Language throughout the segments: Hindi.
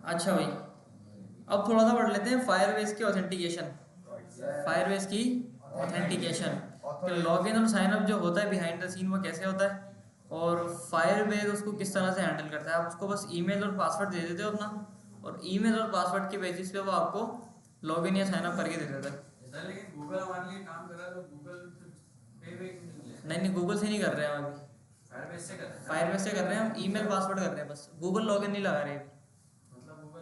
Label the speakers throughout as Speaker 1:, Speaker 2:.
Speaker 1: अच्छा भाई, अब थोड़ा सा पढ़ लेते हैं फायरबेस की ऑथेंटिकेशन। फायरबेस की ऑथेंटिकेशन कि लॉगिन और साइन अप जो होता है बिहाइंड द सीन वो कैसे होता है, और फायरबेस उसको किस तरह से हैंडल करता है। आप उसको बस ईमेल और पासवर्ड दे देते हो अपना, और ईमेल और पासवर्ड के बेसिस पे वो आपको लॉगिन या साइन अप करके दे देता है।
Speaker 2: सर लेकिन गूगल हमारे लिए काम कर रहा है तो गूगल पे भी नहीं ले।
Speaker 1: नहीं नहीं, गूगल से नहीं कर रहे हैं हम अभी,
Speaker 2: फायरबेस से कर रहे हैं।
Speaker 1: फायरबेस से कर रहे हैं हम, ईमेल पासवर्ड कर रहे हैं बस, गूगल लॉगिन नहीं लगा रहे अभी।
Speaker 2: मतलब गूगल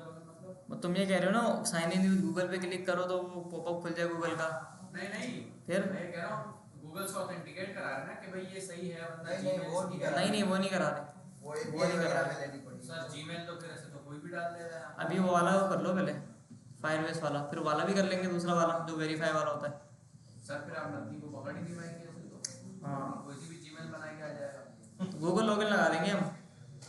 Speaker 2: मतलब
Speaker 1: तुम ये कह रहे हो ना साइन इन विद गूगल पे क्लिक करो तो वो पॉपअप खुल जाए गूगल का।
Speaker 2: नहीं नहीं,
Speaker 1: फिर
Speaker 2: मैं कह रहा हूँ गूगल से ऑथेंटिकेट करा रहे हैं ना कि भाई ये सही है बंदा।
Speaker 3: नहीं, नहीं, वो नहीं
Speaker 1: नहीं नहीं, वो नहीं करा रहे,
Speaker 3: वो
Speaker 1: वो नहीं कर रहा है।
Speaker 3: लेनी पड़ेगी।
Speaker 2: सर जीमेल तो फिर ऐसे तो कोई भी डाल दे रहा है।
Speaker 1: अभी वो वाला वो कर लो पहले, फायरबेस वाला, फिर वाला भी कर लेंगे, दूसरा वाला जो वेरीफाई वाला होता है।
Speaker 2: सर फिर आप नकली को पकड़ ही नहीं पाएंगे ऐसे तो।
Speaker 1: हाँ,
Speaker 2: कोई सी भी जीमेल बना के आ जाएगा।
Speaker 1: तो गूगल लॉगिन लगा देंगे हम,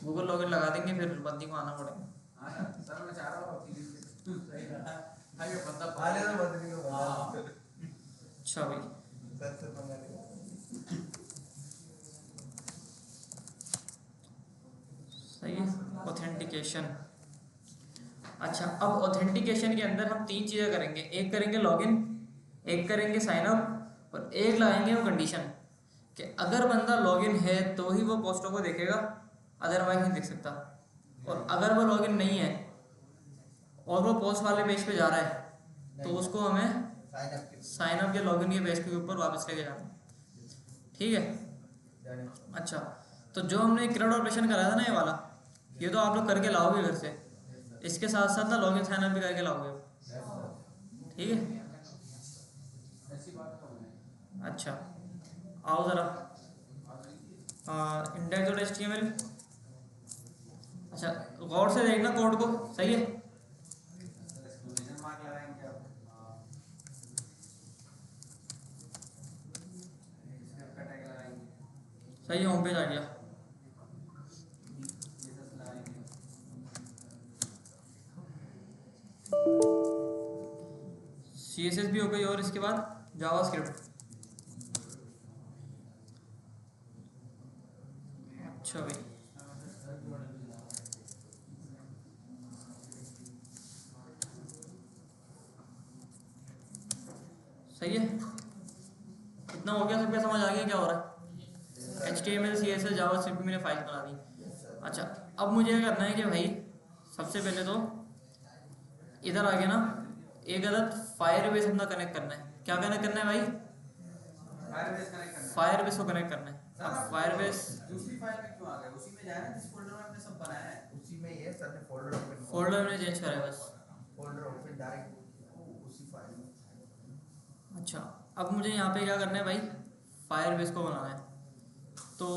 Speaker 1: गूगल लॉगिन लगा देंगे, फिर बंदी को आना पड़ेगा।
Speaker 2: हाँ यार, सर मैं चाह रहा हूँ कि सही रहा। हाँ ये बंदा
Speaker 3: आने तो बदली को बता।
Speaker 2: हाँ।
Speaker 1: अच्छा भाई,
Speaker 3: सर से पंगा लेगा।
Speaker 1: सही है। ऑथेंटिकेशन, अच्छा अब ऑथेंटिकेशन के अंदर हम तीन चीज़ें करेंगे, एक करेंगे लॉगिन, एक करेंगे साइन अप, और एक लगाएंगे वो कंडीशन कि अगर बंदा लॉगिन है तो ही वो पोस्टों को देखेगा, अदरवाइज नहीं देख सकता। और अगर वो लॉगिन नहीं है और वो पोस्ट वाले पेज पे जा रहा है तो उसको हमें साइन अप या लॉगिन के पेज के ऊपर वापस लेके जाना है। ठीक है। अच्छा, तो जो हमने क्रेड ऑपरेशन कराया था ना ये वाला, ये तो आप लोग करके लाओगे घर से, इसके साथ साथ ना लॉगिन साइन अप भी करके लाओगे। ठीक है।
Speaker 2: ऐसी बात तो है।
Speaker 1: अच्छा, आओ ज़रा index dot H T M L. अच्छा, गौर से देखना कोड को, सही है।
Speaker 2: एक्सक्लूजन मार्क लगाएंगे आप। स्क्रिप्ट का टैग लगाएंगे।
Speaker 1: सही है, होम पेज आ गया।
Speaker 2: ये सब लगाएंगे।
Speaker 1: सी एस एस भी हो गई, और इसके बाद जावा स्क्रिप्ट। अच्छा भाई, सही है। इतना हो गया, सबका समझ आ गया क्या हो रहा है। H T M L C S S JavaScript मैंने फाइल बना दी। अच्छा, अब मुझे क्या करना है कि भाई सबसे पहले तो इधर आगे ना एक अदद फायर बेस अपना कनेक्ट करना है। क्या कनेक्ट करना है भाई?
Speaker 2: फायरबेस कनेक्ट करना है।
Speaker 1: फायर बेस को कनेक्ट करना है। अब फायर बेस
Speaker 2: दूसरी फाइल में क्यों आ गए? उसी में जाए ना जिस फोल्डर में आपने सब बनाया है।
Speaker 3: उसी में ये सर ने फोल्डर ओपन
Speaker 1: फोल्डर में चेंज करा है बस।
Speaker 3: फोल्डर ओपन डायरेक्ट उसी फाइल में।
Speaker 1: अच्छा, अब मुझे यहाँ पे क्या करना है भाई, फायर बेस को बनाना है। तो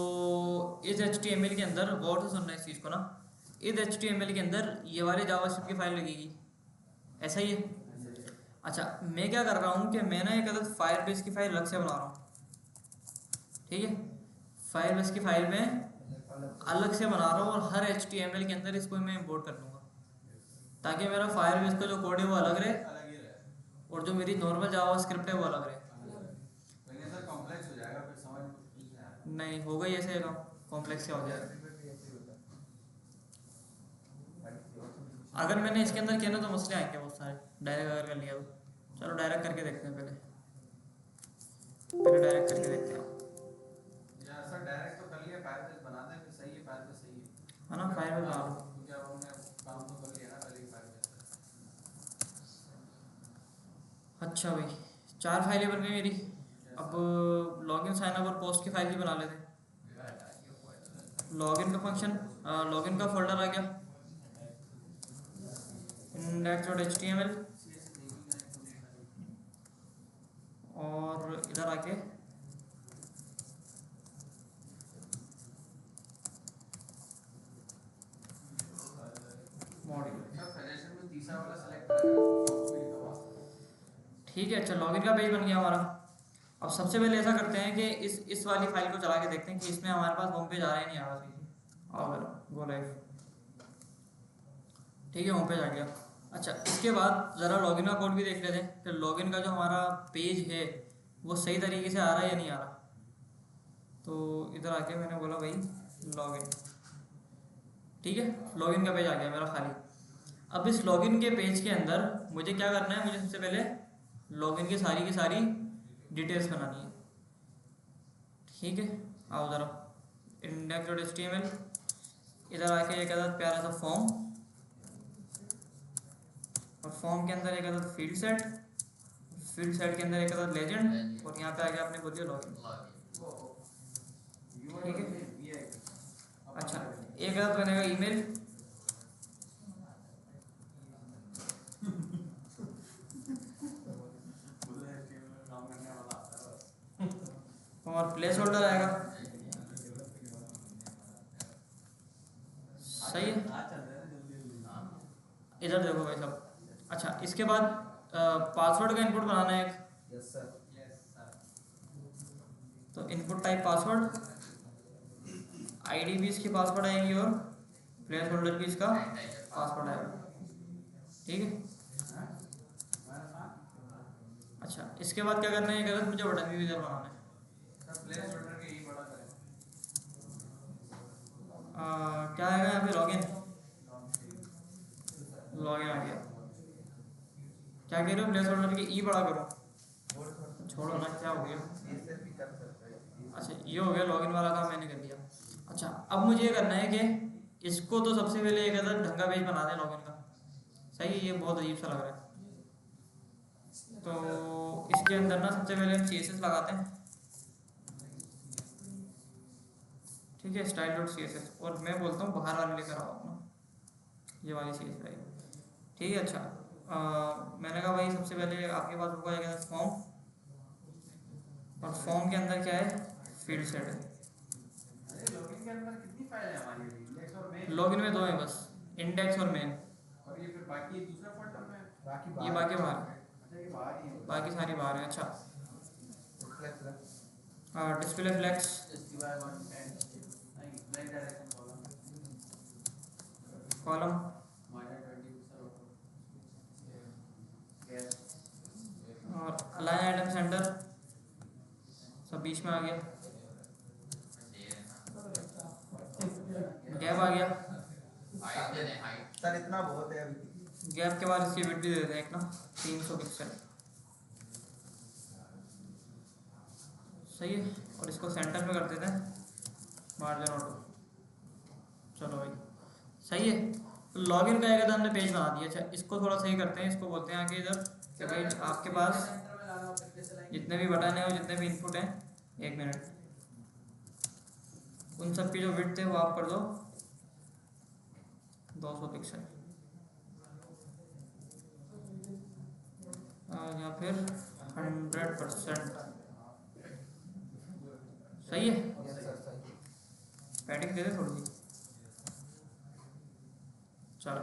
Speaker 1: इस एच टी एम एल के अंदर गौर से सुनना है इस चीज़ को ना, इस एच टी एम एल के अंदर ये वाली जावास्क्रिप्ट की फाइल लगेगी, ऐसा ही है। अच्छा, मैं क्या कर रहा हूँ कि मैं ना एक अदद फायर बेस की फाइल अलग से बना रहा हूँ। ठीक है, फायर बेस की फाइल में अलग से बना रहा हूँ, और her H T M L के अंदर इसको मैं इम्पोर्ट कर लूँगा, ताकि मेरा फायर बेस का जो कोड है वो अलग रहे,
Speaker 2: अलग ही रहे।
Speaker 1: और जो मेरी नॉर्मल जावा स्क्रिप्ट है वो अलग रहे।
Speaker 2: लेकिन सर कॉम्प्लेक्स हो जाएगा फिर समझ में मुश्किल से आएगा।
Speaker 1: नहीं, हो गई ऐसे काम, कॉम्प्लेक्स से हो जाएगा। अगर मैंने इसके अंदर किया ना तो मसले आएंगे बहुत सारे, डायरेक्ट अगर कर लिया तो। चलो डायरेक्ट करके देखते हैं, पहले डायरेक्ट करके देखते हैं,
Speaker 2: या सर डायरेक्ट तो कर लिया, फायरबेस बना दे फिर सही है, फायरबेस सही है।
Speaker 1: है ना। फायर बेस बना लो।
Speaker 2: क्योंकि अब हमने काम तो कर लिया ना पहले ही फायरबेस।
Speaker 1: अच्छा भाई, 4 फाइलें बन गई मेरी। अब लॉगिन साइन अप और पोस्ट की फाइल भी बना लेते हैं। लॉगिन का फंक्शन, लॉगिन का फोल्डर आ गया, index dot H T M L, और इधर आके मॉड्यूल।
Speaker 2: सर सजेशन में तीसरा वाला सेलेक्ट करेगा।
Speaker 1: ठीक है, अच्छा लॉगिन का पेज बन गया हमारा। अब सबसे पहले ऐसा करते हैं कि इस वाली फाइल को चला के देखते हैं कि इसमें हमारे पास होम पेज आ रहा है नहीं आ रहा। और गो लाइव, ठीक है, होम पेज आ गया। अच्छा, इसके बाद ज़रा लॉगिन का कोड भी देख लेते हैं कि लॉगिन का जो हमारा पेज है वो सही तरीके से आ रहा है या नहीं आ रहा। तो इधर आके मैंने बोला भाई लॉगिन, ठीक है, लॉगिन का पेज आ गया मेरा खाली। अब इस लॉगिन के पेज के अंदर मुझे क्या करना है, मुझे सबसे पहले लॉगिन की सारी डिटेल्स बनानी है। ठीक है, आओ ज़रा index.html, इधर आके एक अदद प्यारा सा फॉर्म, और फॉर्म के अंदर एक अदद फील्ड सेट के अंदर एक अदद लेजेंड, और यहाँ पे आके आपने बोल दिया लॉगिन। ठीक है, अच्छा एक अदद बनेगा ईमेल, और प्लेस होल्डर आएगा। सही है, इधर देखो भाई साहब। अच्छा इसके बाद पासवर्ड का इनपुट बनाना है एक,
Speaker 3: यस सर।
Speaker 1: तो इनपुट टाइप पासवर्ड, आईडी भी इसकी पासवर्ड आएगी और प्लेस होल्डर भी इसका पासवर्ड आएगा। ठीक है, अच्छा इसके बाद क्या करना है, अगर मुझे बटन भी इधर बनाना है।
Speaker 2: प्लेस होल्डर के ई बड़ा करें।
Speaker 1: क्या आएगा यहाँ पे, लॉगिन आ गया। क्या कह रहे हो, प्लेस होल्डर के ई बड़ा करो, छोड़ो ना, क्या हो गया।
Speaker 3: इससे भी कर सकते हैं।
Speaker 1: अच्छा ये हो गया, लॉगिन वाला काम मैंने कर दिया। अच्छा अब मुझे ये करना है कि इसको तो सबसे पहले एक अदर ढंग का पेज बना दें लॉगिन का। सही है, ये बहुत अजीब सा लग रहा है। तो इसके अंदर ना सबसे पहले हम CSS लगाते हैं। ठीक है, style.css, और मैं बोलता हूँ बाहर वाले लेकर आओ अपना, ये वाली CSS है। ठीक है, अच्छा मैंने कहा भाई सबसे पहले आपके पास होगा एक फॉर्म, और फॉर्म के अंदर क्या है, फील्ड सेट है।
Speaker 2: अरे लॉगिन के अंदर कितनी फाइल है हमारी, इंडेक्स और मेन?
Speaker 1: लॉगिन में दो है बस, इंडेक्स और मेन,
Speaker 2: और ये फिर बाकी दूसरा फोल्डर में?
Speaker 3: बाकी
Speaker 1: ये बाकी बाहर है,
Speaker 2: अच्छा ये बाहर ही है।
Speaker 1: बाकी सारी बाहर है। अच्छा
Speaker 3: रिफ्लेक्स
Speaker 1: डिस्प्ले फ्लेक्स,
Speaker 2: STY 110 नहीं ब्लैक डायरेक्शन
Speaker 1: कॉलम,
Speaker 2: -20 गैस
Speaker 1: और अलाइन आइटम सेंटर सब बीच में आ गया, गैप आ गया।
Speaker 3: सर इतना बहुत है अभी।
Speaker 1: गैप के बाद इसकी विड्थ भी दे देते हैं एक ना 300 पिक्सल। सही है, और इसको सेंटर में कर देते हैं मार्जिन ऑटो। चलो भाई सही है, तो लॉगिन का एक हमने पेज बना दिया। अच्छा इसको थोड़ा सही करते हैं, इसको बोलते हैं आगे इधर कि भाई आपके पास जितने भी बटन है और जितने भी इनपुट हैं, 1 मिनट, उन सब की जो विड्थ है वो आप कर दो 200 पिक्सल, या फिर 100%। सही है,
Speaker 3: यस सर सही।
Speaker 1: पैडिंग दे दे थोड़ी सी। चलो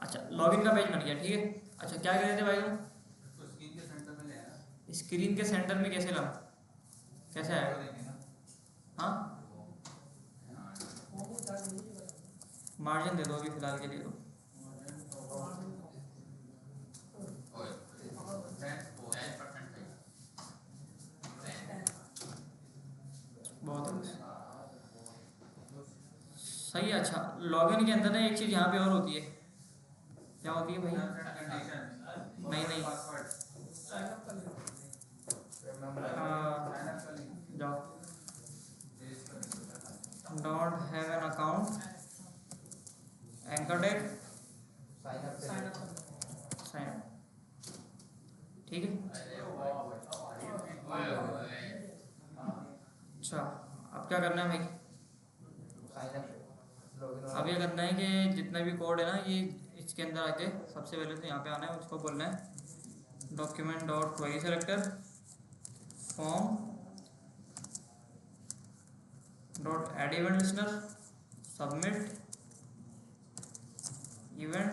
Speaker 1: अच्छा लॉगिन का पेज बन गया। ठीक है, अच्छा क्या कह रहे थे भाई,
Speaker 2: तो स्क्रीन के सेंटर में ले आना।
Speaker 1: स्क्रीन के सेंटर में कैसे लाऊं, कैसे आएगा? हाँ मार्जिन दे दो अभी फिलहाल के लिए तो। बहुत सही है। अच्छा लॉगिन के अंदर ना एक चीज़ यहाँ पे और होती है, क्या होती है भाई? नहीं जाओ, डॉट have an account anchor tag sign up. ठीक है, अच्छा अब क्या करना है भाई, अब ये करना है कि जितना भी कोड है ना ये इसके अंदर आके सबसे पहले तो यहाँ पे आना है, उसको बोलना है document dot query selector form dot add event listener submit event.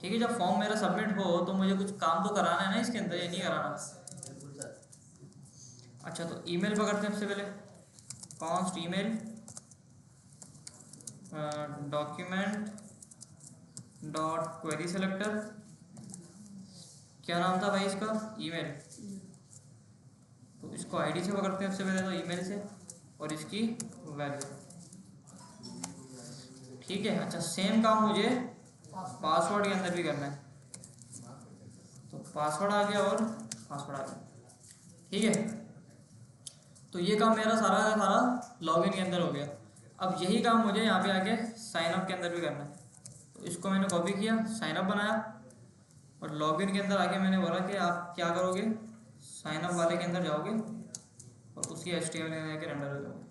Speaker 1: ठीक है, जब फॉर्म मेरा सबमिट हो तो मुझे कुछ काम तो कराना है ना इसके अंदर, ये नहीं कराना। अच्छा तो ईमेल पकड़ते हैं सबसे पहले, const email document dot query selector, क्या नाम था भाई इसका, ईमेल। तो इसको आईडी से पकड़ते हैं सबसे पहले तो ईमेल से, और इसकी वैल्यू ठीक है। अच्छा सेम काम मुझे पासवर्ड के अंदर भी करना है, तो पासवर्ड आ गया और पासवर्ड आ गया, ठीक है। तो ये काम मेरा सारा का सारा लॉगिन के अंदर हो गया। अब यही काम मुझे यहाँ पे आके साइन अप के अंदर भी करना है, तो इसको मैंने कॉपी किया, साइन अप बनाया और लॉगिन के अंदर आके मैंने बोला कि आप क्या करोगे, साइन अप वाले के अंदर जाओगे और उसकी HTML के अंदर हो जाओगे,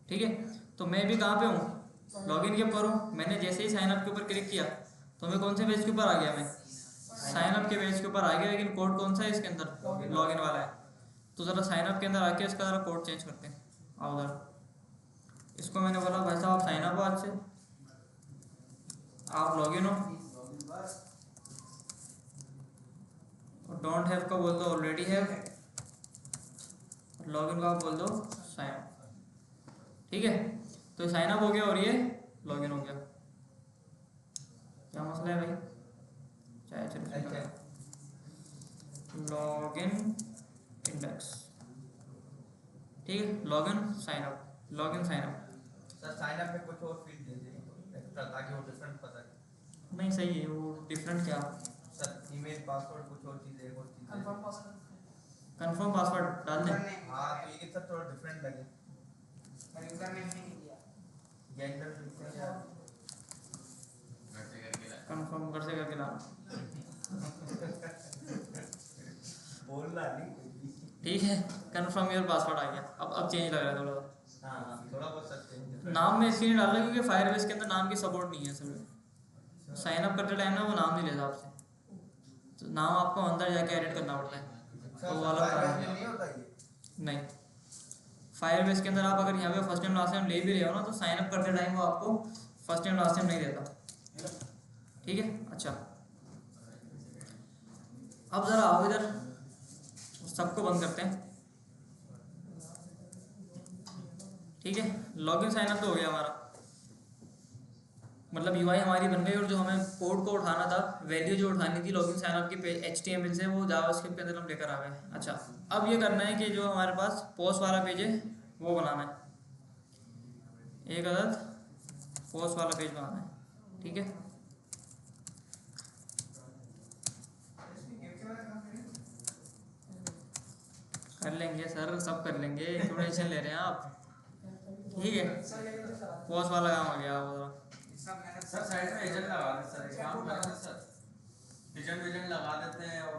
Speaker 1: ठीक है। तो मैं भी कहाँ पे हूँ, लॉगिन के ऊपर हूँ। मैंने जैसे ही साइन अप के ऊपर क्लिक किया तो मैं कौन से पेज के ऊपर आ गया, मैं साइन अप के पेज के ऊपर आ गया, लेकिन कोड कौन सा है इसके अंदर, लॉगिन वाला है। तो ज़रा साइन अप के अंदर आके इसका ज़रा कोड चेंज करते हैं। आओ उधर, इसको मैंने बोला भाई साहब आप साइन अप हो, आज से आप लॉगिन हो, और डोंट हैव का बोल दो ऑलरेडी हैव, लॉगिन का आप बोल दो साइन अप, ठीक है। तो साइन अप हो गया और ये लॉगिन हो गया। क्या मसला है भाई, चाहे चलिए लॉगिन इंडेक्स, ठीक है, login sign up, login sign up.
Speaker 3: Sir sign up में कुछ और फील्ड दे दें एक्स्ट्रा ताकि वो डिफरेंट पता चले।
Speaker 1: नहीं सही है, वो डिफरेंट क्या
Speaker 3: सर ईमेल पासवर्ड कुछ और चीज़, एक और चीज़
Speaker 1: कंफर्म पासवर्ड डाल दें।
Speaker 3: हाँ तो ये सर थोड़ा डिफरेंट लगे, जेंडर
Speaker 1: कंफर्म कर से करके लाना,
Speaker 3: बोलना नहीं,
Speaker 1: ठीक है। कंफर्म योर पासवर्ड आ गया। अब चेंज लग रहा है थोड़ा सा।
Speaker 3: हाँ थोड़ा बहुत सर
Speaker 1: नाम में इसलिए नहीं डाल रहा क्योंकि फायरबेस के अंदर नाम की सपोर्ट नहीं है असल में। साइन अप करते टाइम ना वो नाम नहीं लेता आपसे, तो नाम आपको अंदर जाके एडिट करना पड़ता है, तो वो वाला कारण
Speaker 3: नहीं होता ये।
Speaker 1: नहीं। फायरबेस के अंदर आप अगर यहाँ पे फर्स्ट नेम लास्ट नेम ले भी रहे हो ना, तो साइन अप करते टाइम वो आपको फर्स्ट नेम लास्ट नेम नहीं देता, ठीक है। अच्छा अब ज़रा आओ इधर, सबको बंद करते हैं, ठीक है। लॉगिन साइन अप तो हो गया हमारा, मतलब यूआई हमारी बन गई, और जो हमें कोड को उठाना था, वैल्यू जो उठानी थी लॉगिन साइन अप के HTML से, वो जावास्क्रिप्ट के अंदर हम लेकर आ गए। अच्छा अब ये करना है कि जो हमारे पास पोस्ट वाला पेज है वो बनाना है, एक अदद पोस्ट वाला पेज बनाना है, ठीक है। कर लेंगे सर, सब कर लेंगे, क्यों टेंशन ले रहे हैं आप, ठीक है। पोस्ट वाला काम आ गया वो,
Speaker 2: सर साइड में एजेंट लगा देते सर, एक काम करते हैं सर, एजेंट लगा देते हैं और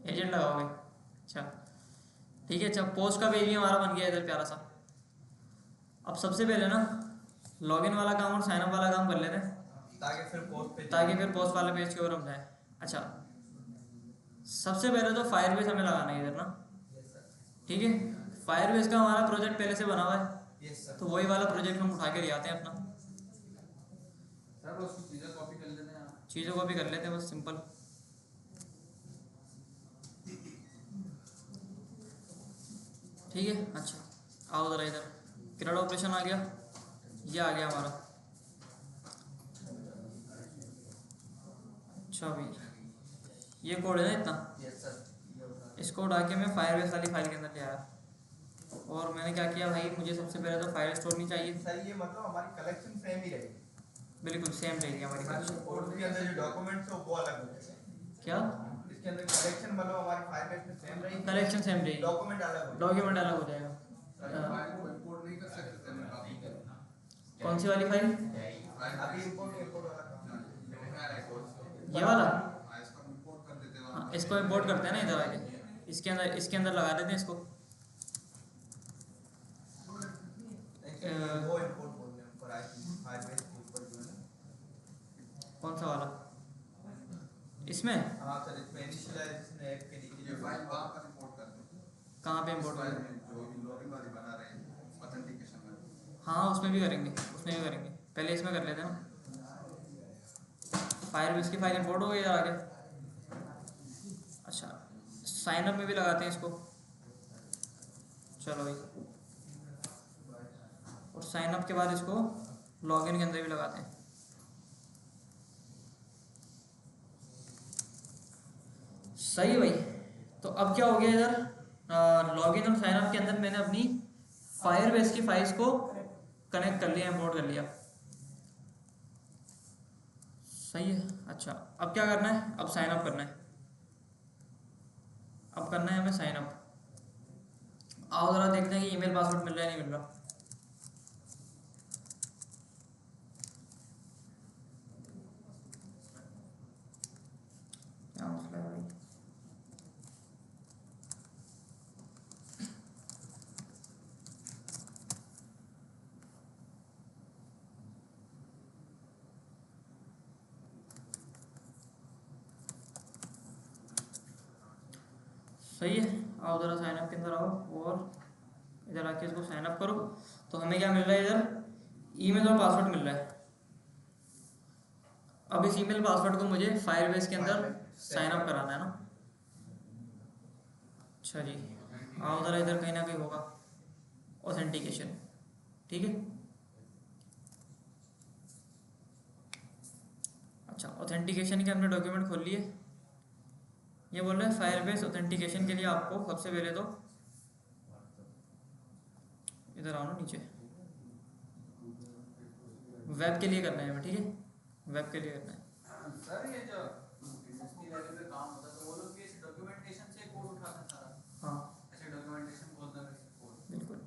Speaker 1: एजेंट लगाओगे, अच्छा ठीक है। अच्छा पोस्ट का पेज भी हमारा बन गया इधर प्यारा सा। अब सबसे पहले ना लॉगिन वाला काम और साइन अप वाला काम कर लेते हैं, ताकि फिर पोस्ट वाले पेज के ऊपर हम जाए। अच्छा सबसे पहले तो फायरबेस हमें लगाना है इधर ना, ठीक है। फायरबेस का हमारा प्रोजेक्ट पहले से बना हुआ है, तो वही वाला प्रोजेक्ट हम उठा के ले आते हैं अपना।
Speaker 2: सर उसकी चीज़ें कॉपी कर लेते हैं,
Speaker 1: चीज़ों को भी कर लेते हैं बस सिंपल, ठीक है। अच्छा आओ ज़रा इधर, क्रेड ऑपरेशन आ गया, ये आ गया हमारा। अच्छा भाई ये कोड है ना इतना, इसको उठा के मैं फायरबेस वाली फाइल के अंदर ले आया, और मैंने क्या किया भाई, मुझे सबसे पहले तो फाइल स्टोर नहीं चाहिए
Speaker 3: सर ये मतलब हमारी कलेक्शन सेम ही रहेगी,
Speaker 1: बिल्कुल सेम रहेगी हमारी कलेक्शन।
Speaker 3: और उसके अंदर जो डॉक्यूमेंट्स है वो अलग हो जाएंगे।
Speaker 1: क्या
Speaker 3: इसके अंदर कलेक्शन मतलब हमारी फाइल में सेम रहेगी,
Speaker 1: कलेक्शन सेम रहेगी,
Speaker 3: डॉक्यूमेंट अलग हो
Speaker 1: डॉक्यूमेंट अलग हो जाएगा।
Speaker 2: इंपोर्ट नहीं कर सकते हैं कॉपी करना,
Speaker 1: कौन सी वाली फाइल,
Speaker 3: अभी इंपोर्ट वाला काम,
Speaker 1: ये वाला,
Speaker 2: इसको इंपोर्ट कर देते हैं,
Speaker 1: हाँ इसको इंपोर्ट करते हैं ना इधर आके, इसके अंदर लगा देते हैं इसको।
Speaker 3: वो इंपोर्ट बोलते हैं ऊपर फाइरबेस के ऊपर जो है ना,
Speaker 1: कौन सा वाला, इसमें
Speaker 3: हाँ सर इसमें इनिशियलाइजेशन ऐप के नीचे
Speaker 2: ये फाइल वहाँ पर इंपोर्ट कर देते हैं,
Speaker 1: कहाँ पे इंपोर्ट
Speaker 2: फाइल
Speaker 1: करेंगे,
Speaker 2: में जो भी लॉगिन वाली बना रहे हैं ऑथेंटिकेशन में,
Speaker 1: हाँ उसमें भी करेंगे, उसमें भी करेंगे, पहले इसमें कर लेते हैं ना। फायरबेस की फाइल इंपोर्ट हो गई इधर आगे। अच्छा साइन अप में भी लगाते हैं इसको, चलो भाई, और साइन अप के बाद इसको लॉगिन के अंदर भी लगाते हैं। सही भाई, तो अब क्या हो गया इधर, लॉगिन और साइन अप के अंदर मैंने अपनी फायरबेस की फाइल्स को कनेक्ट कर लिया, इंपोर्ट कर लिया, सही है। अच्छा अब क्या करना है, अब साइन अप करना है, अब करना है हमें साइन अप। आओ ज़रा देखते हैं कि ईमेल पासवर्ड मिल रहा है नहीं मिल रहा। क्या मसला है भाई? सही है, आओ ज़रा साइन अप के अंदर आओ और इधर आके इसको साइन अप करो। तो हमें क्या मिल रहा है, इधर ईमेल और पासवर्ड मिल रहा है। अब इस ईमेल पासवर्ड को मुझे फायरबेस के अंदर साइन अप कराना है ना। अच्छा जी, आओ ज़रा इधर कहीं ना कहीं होगा ऑथेंटिकेशन, ठीक है। अच्छा ऑथेंटिकेशन के हमने डॉक्यूमेंट खोल लिए। ये बोल रहे हैं फायरबेस ऑथेंटिकेशन के लिए आपको सबसे पहले तो इधर आओ ना नीचे, वेब के लिए करना है हमें, ठीक है, वेब के लिए करना है।
Speaker 2: सर ये जो इंडस्ट्री लेवल पे काम होता है तो वो लोग भी ऐसे डॉक्यूमेंटेशन से कोड उठाते हैं सारा।
Speaker 1: हाँ
Speaker 2: ऐसे डॉक्यूमेंटेशन बोलते हैं वैसे कोड।
Speaker 1: बिल्कुल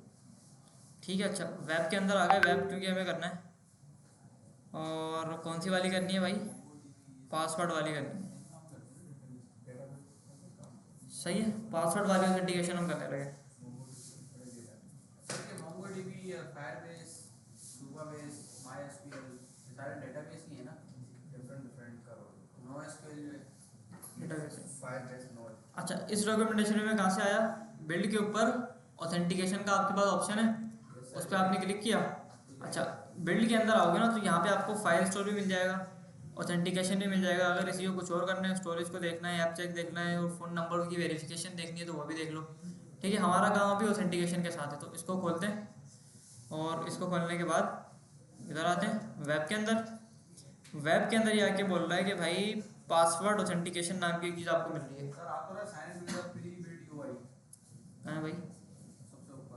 Speaker 1: ठीक है। अच्छा वेब के अंदर आ गए, वेब क्योंकि हमें करना है। और कौन सी वाली करनी है भाई, पासवर्ड वाली करनी है, सही है। पासवर्ड वाली ऑथेंटिकेशन हम करने लगे।
Speaker 2: सर ये मोंगोडीबी, फायरबेस, सुपरबेस, मायएसक्यूएल ये सारे डेटाबेस ही है ना।
Speaker 3: डिफरेंट करो।
Speaker 2: नोएसक्यूएल जो है
Speaker 1: डेटाबेस।
Speaker 3: Firebase no.
Speaker 1: अच्छा इस डॉक्यूमेंटेशन में कहाँ से आया, बिल्ड के ऊपर ऑथेंटिकेशन का आपके पास ऑप्शन है, उस पर आपने क्लिक किया। अच्छा बिल्ड के अंदर आओगे ना तो यहाँ पे आपको फाइल स्टोर भी मिल जाएगा, ऑथेंटिकेशन भी मिल जाएगा। अगर इसी को कुछ और करना है, स्टोरेज को देखना है, ऐप चेक देखना है और फ़ोन नंबर की वेरिफिकेशन देखनी है तो वो भी देख लो, ठीक है। हमारा काम अभी ऑथेंटिकेशन के साथ है, तो इसको खोलते हैं और इसको खोलने के बाद इधर आते हैं वेब के अंदर। वेब के अंदर ये आके बोल रहा है कि भाई पासवर्ड ऑथेंटिकेशन नाम की एक चीज़ आपको मिल रही है।
Speaker 2: सर आपको ना sign build pre build UI
Speaker 1: हाँ भाई
Speaker 2: सबसे ऊपर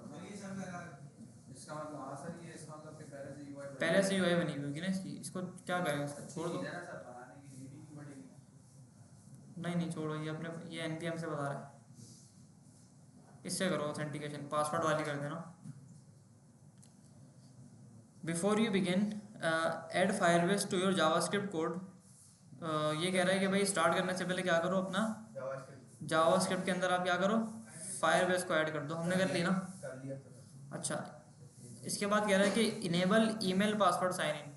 Speaker 2: इसका मतलब हाँ सर ये इसका मतलब कि पहले से यूआई
Speaker 1: पहले से यूआई बनी हुई होगी ना इसकी, इसको क्या करें, इसको छोड़ दो।
Speaker 2: ना सर बनाने की नीड की पड़ेगी।
Speaker 1: नहीं नहीं छोड़ो, ये अपने ये एनपीएम से बता रहा है, इससे करो ऑथेंटिकेशन, पासवर्ड वाली कर देना। Before you begin add Firebase to your JavaScript code. ये कह रहा है कि भाई स्टार्ट करने से पहले क्या करो, अपना
Speaker 3: जावास्क्रिप्ट
Speaker 1: जावास्क्रिप्ट के अंदर आप क्या करो, फायरबेस को ऐड कर दो। हमने कर ली ना।
Speaker 3: कर लिया सर।
Speaker 1: अच्छा इसके बाद कह रहा है कि enable email password sign in.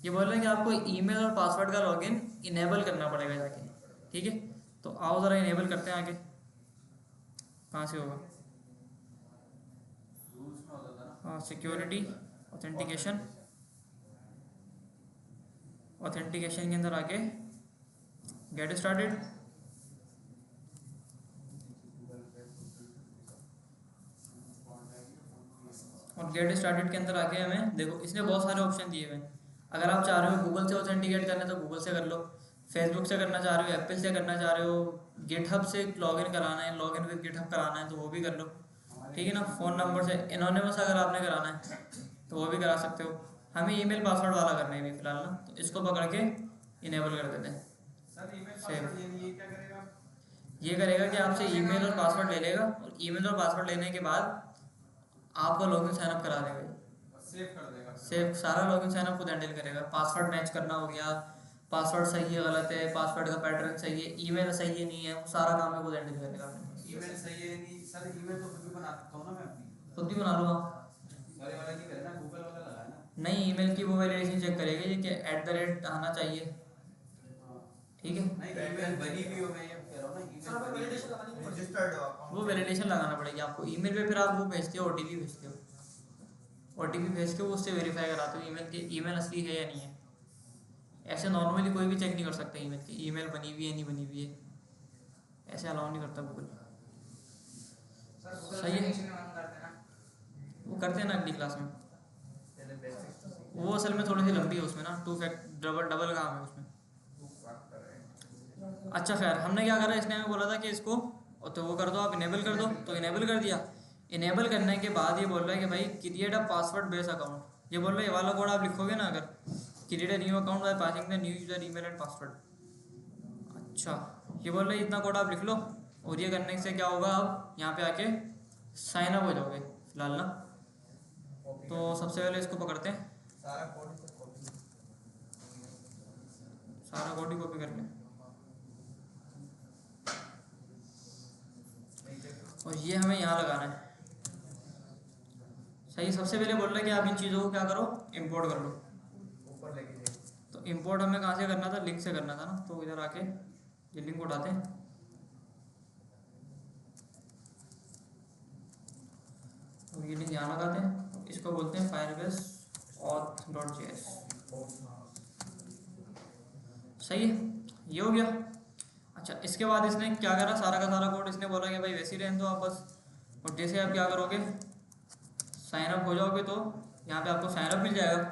Speaker 1: ये बोल रहा है कि आपको ईमेल और पासवर्ड का लॉगिन इनेबल करना पड़ेगा जाके, ठीक है। तो आओ ज़रा इनेबल करते हैं आगे, कहाँ से होगा,
Speaker 2: रूल्स में होता था ना।
Speaker 1: हाँ सिक्योरिटी ऑथेंटिकेशन, ऑथेंटिकेशन के अंदर आके गेट स्टार्टेड। और गेट स्टार्टेड के अंदर आके हमें देखो इसने बहुत सारे ऑप्शन दिए हुए हैं। अगर आप चाह रहे हो गूगल से ऑथेंटिकेट करना है तो गूगल से कर लो, फेसबुक से करना चाह रहे हो, एप्पल से करना चाह रहे हो, गिटहब से लॉगिन कराना है, लॉगिन विद गिटहब कराना है तो वो भी कर लो, ठीक है ना। फ़ोन नंबर से एनोनिमस अगर आपने कराना है तो वो भी करा सकते हो। हमें ईमेल पासवर्ड वाला करना है अभी फिलहाल ना, तो इसको पकड़ के इनेबल कर देते हैं।
Speaker 2: Sir email
Speaker 1: save.
Speaker 2: पासवर्ड ये नहीं है, क्या करेगा?
Speaker 1: ये करेगा कि आपसे ईमेल और पासवर्ड ले लेगा और ईमेल और पासवर्ड लेने के बाद आपको लॉगिन साइन अप करा देगा।
Speaker 2: सेव कर देगा।
Speaker 1: सेव सारा लॉगिन साइन अप खुद हैंडल करेगा। पासवर्ड मैच करना हो गया, पासवर्ड सही है गलत है, पासवर्ड का पैटर्न सही है, ईमेल सही है नहीं है, वो सारा काम है खुद हैंडल करेगा।
Speaker 2: ईमेल सही है नहीं सर, ईमेल तो खुद भी बना सकता हूँ ना मैं अपनी।
Speaker 1: खुद भी बना लो आप।
Speaker 2: सारे वाला नहीं करे ना, गूगल वाला लगा है ना।
Speaker 1: नहीं ईमेल की वो वैलिडेशन चेक करेगी कि @ आना चाहिए, ठीक है।
Speaker 2: नहीं ईमेल बनी भी हो, मैं ये कह रहा हूँ ना ईमेल वैलिडेशन लगानी पड़ेगी।
Speaker 3: रजिस्टर्ड हो अकाउंट।
Speaker 1: वो वैलिडेशन लगाना पड़ेगी आपको ईमेल पे, फिर आप वो भेजते हो ओटीपी भेजते हो, ओटीपी भेज के वो उससे वेरीफाई कराते हो ईमेल के ईमेल असली है या नहीं है। ऐसे नॉर्मली कोई भी चेक नहीं कर सकता ईमेल की, ईमेल बनी हुई है नहीं बनी हुई है, ऐसे अलाउ नहीं करता गूगल। सही है, वो करते हैं ना अगली क्लास में।
Speaker 3: पहले बेसिक्स तो सीख
Speaker 1: वो असल में थोड़ी सी लंबी है उसमें ना, डबल काम है उसमें।
Speaker 3: कर रहे हैं।
Speaker 1: अच्छा खैर हमने क्या करा, इसने हमें बोला था कि इसको तो वो कर दो, आप इनेबल कर दो, तो इनेबल कर दिया। इनेबल करने के बाद ये बोल रहा है कि भाई create a password base account. ये बोल रहे ये वाला कोड आप लिखोगे ना अगर, create a new account by passing the new user email and password. अच्छा, ये बोल रहे इतना कोड आप लिख लो, और ये करने से क्या होगा, आप यहाँ पे आके साइन अप हो जाओगे फिलहाल ना। तो सबसे पहले इसको पकड़ते हैं,
Speaker 3: सारा कोड इसको कॉपी
Speaker 1: सारा कोड ही कॉपी कर लें, और ये हमें यहाँ लगाना है। सही, सबसे पहले बोल रहे हैं कि आप इन चीज़ों को क्या करो, इंपोर्ट कर लो।
Speaker 3: ऊपर लेके जाइए।
Speaker 1: तो इंपोर्ट हमें कहाँ से करना था, लिंक से करना था ना। तो इधर आके ये लिंक उठाते हैं, और ये लिंक यहाँ लगाते हैं, इसको बोलते हैं firebase auth.js। सही है, ये हो गया। अच्छा, इसके बाद इसने क्या करा, सारा का सारा कोड इसने बोला कि भाई वैसे ही रहने दो आप बस, और जैसे आप क्या करोगे, साइन अप हो जाओगे तो यहाँ पे आपको साइन अप मिल जाएगा,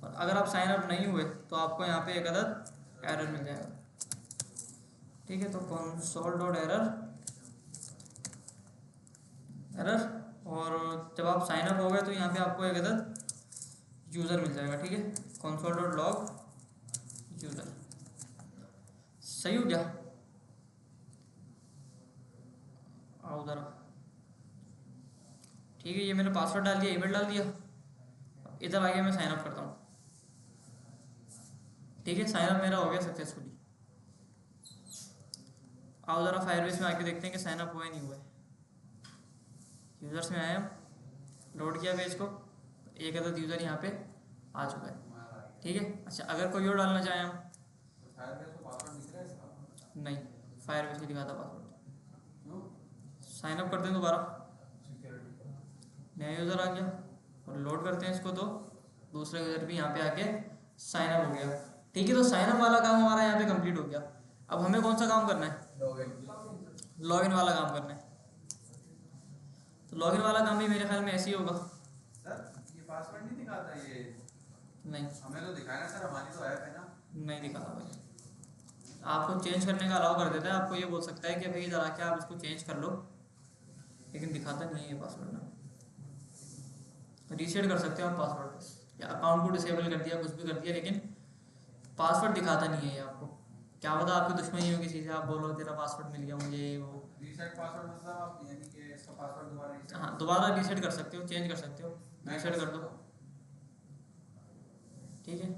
Speaker 1: और अगर आप साइन अप नहीं हुए तो आपको यहाँ पे एक अदद एरर मिल जाएगा। ठीक है, तो console.error एरर, और जब आप साइन अप हो गए तो यहाँ पे आपको एक अदद यूज़र मिल जाएगा। ठीक है, console.log यूज़र। सही हो गया, आओ ज़रा। ठीक है, ये मैंने पासवर्ड डाल दिया, ईमेल डाल दिया, इधर आगे मैं साइन अप करता हूँ। ठीक है, साइन अप मेरा हो गया सक्सेसफुली। आओ ज़रा फायरबेस में आके देखते हैं कि साइन अप हुआ है नहीं हुआ है। यूज़र्स में आए हम, लोड किया पेज को, एक अदद यूज़र यहाँ पे आ चुका है। ठीक है, अच्छा अगर कोई और डालना चाहें हम, नहीं फायरबेस ही दिखाता पासवर्ड। साइन अप करते हैं दोबारा, नया यूज़र आ गया, और लोड करते हैं इसको तो दूसरा यूज़र भी यहाँ पे आके साइन अप हो गया। ठीक है, तो साइन अप वाला काम हमारा यहाँ पे कंप्लीट हो गया। अब हमें कौन सा काम करना है, लॉगिन वाला काम करना है। तो लॉगिन वाला काम भी मेरे ख्याल में ऐसे ही होगा।
Speaker 2: सर ये पासवर्ड नहीं दिखाता ये?
Speaker 1: नहीं,
Speaker 2: हमें तो दिखाया ना सर, हमारी तो ऐप है ना।
Speaker 1: नहीं दिखाता भाई, आपको चेंज करने का अलाउ कर देता है। आपको ये बोल सकता है कि भाई इधर आके आप इसको चेंज कर लो, लेकिन दिखाता नहीं है ये पासवर्ड ना। रीसेट कर सकते हो आप पासवर्ड, या अकाउंट को डिसेबल कर दिया, कुछ भी कर दिया, लेकिन पासवर्ड दिखाता नहीं है ये आपको। क्या पता आपकी दुश्मनी हो किसी से, आप बोलो तेरा पासवर्ड मिल गया मुझे वो।
Speaker 2: रीसेट पासवर्ड मतलब आप यानी कि इसका पासवर्ड दोबारा रीसेट?
Speaker 1: हाँ, दोबारा रीसेट कर सकते हो, चेंज कर सकते हो, रीसेट कर दो। ठीक है,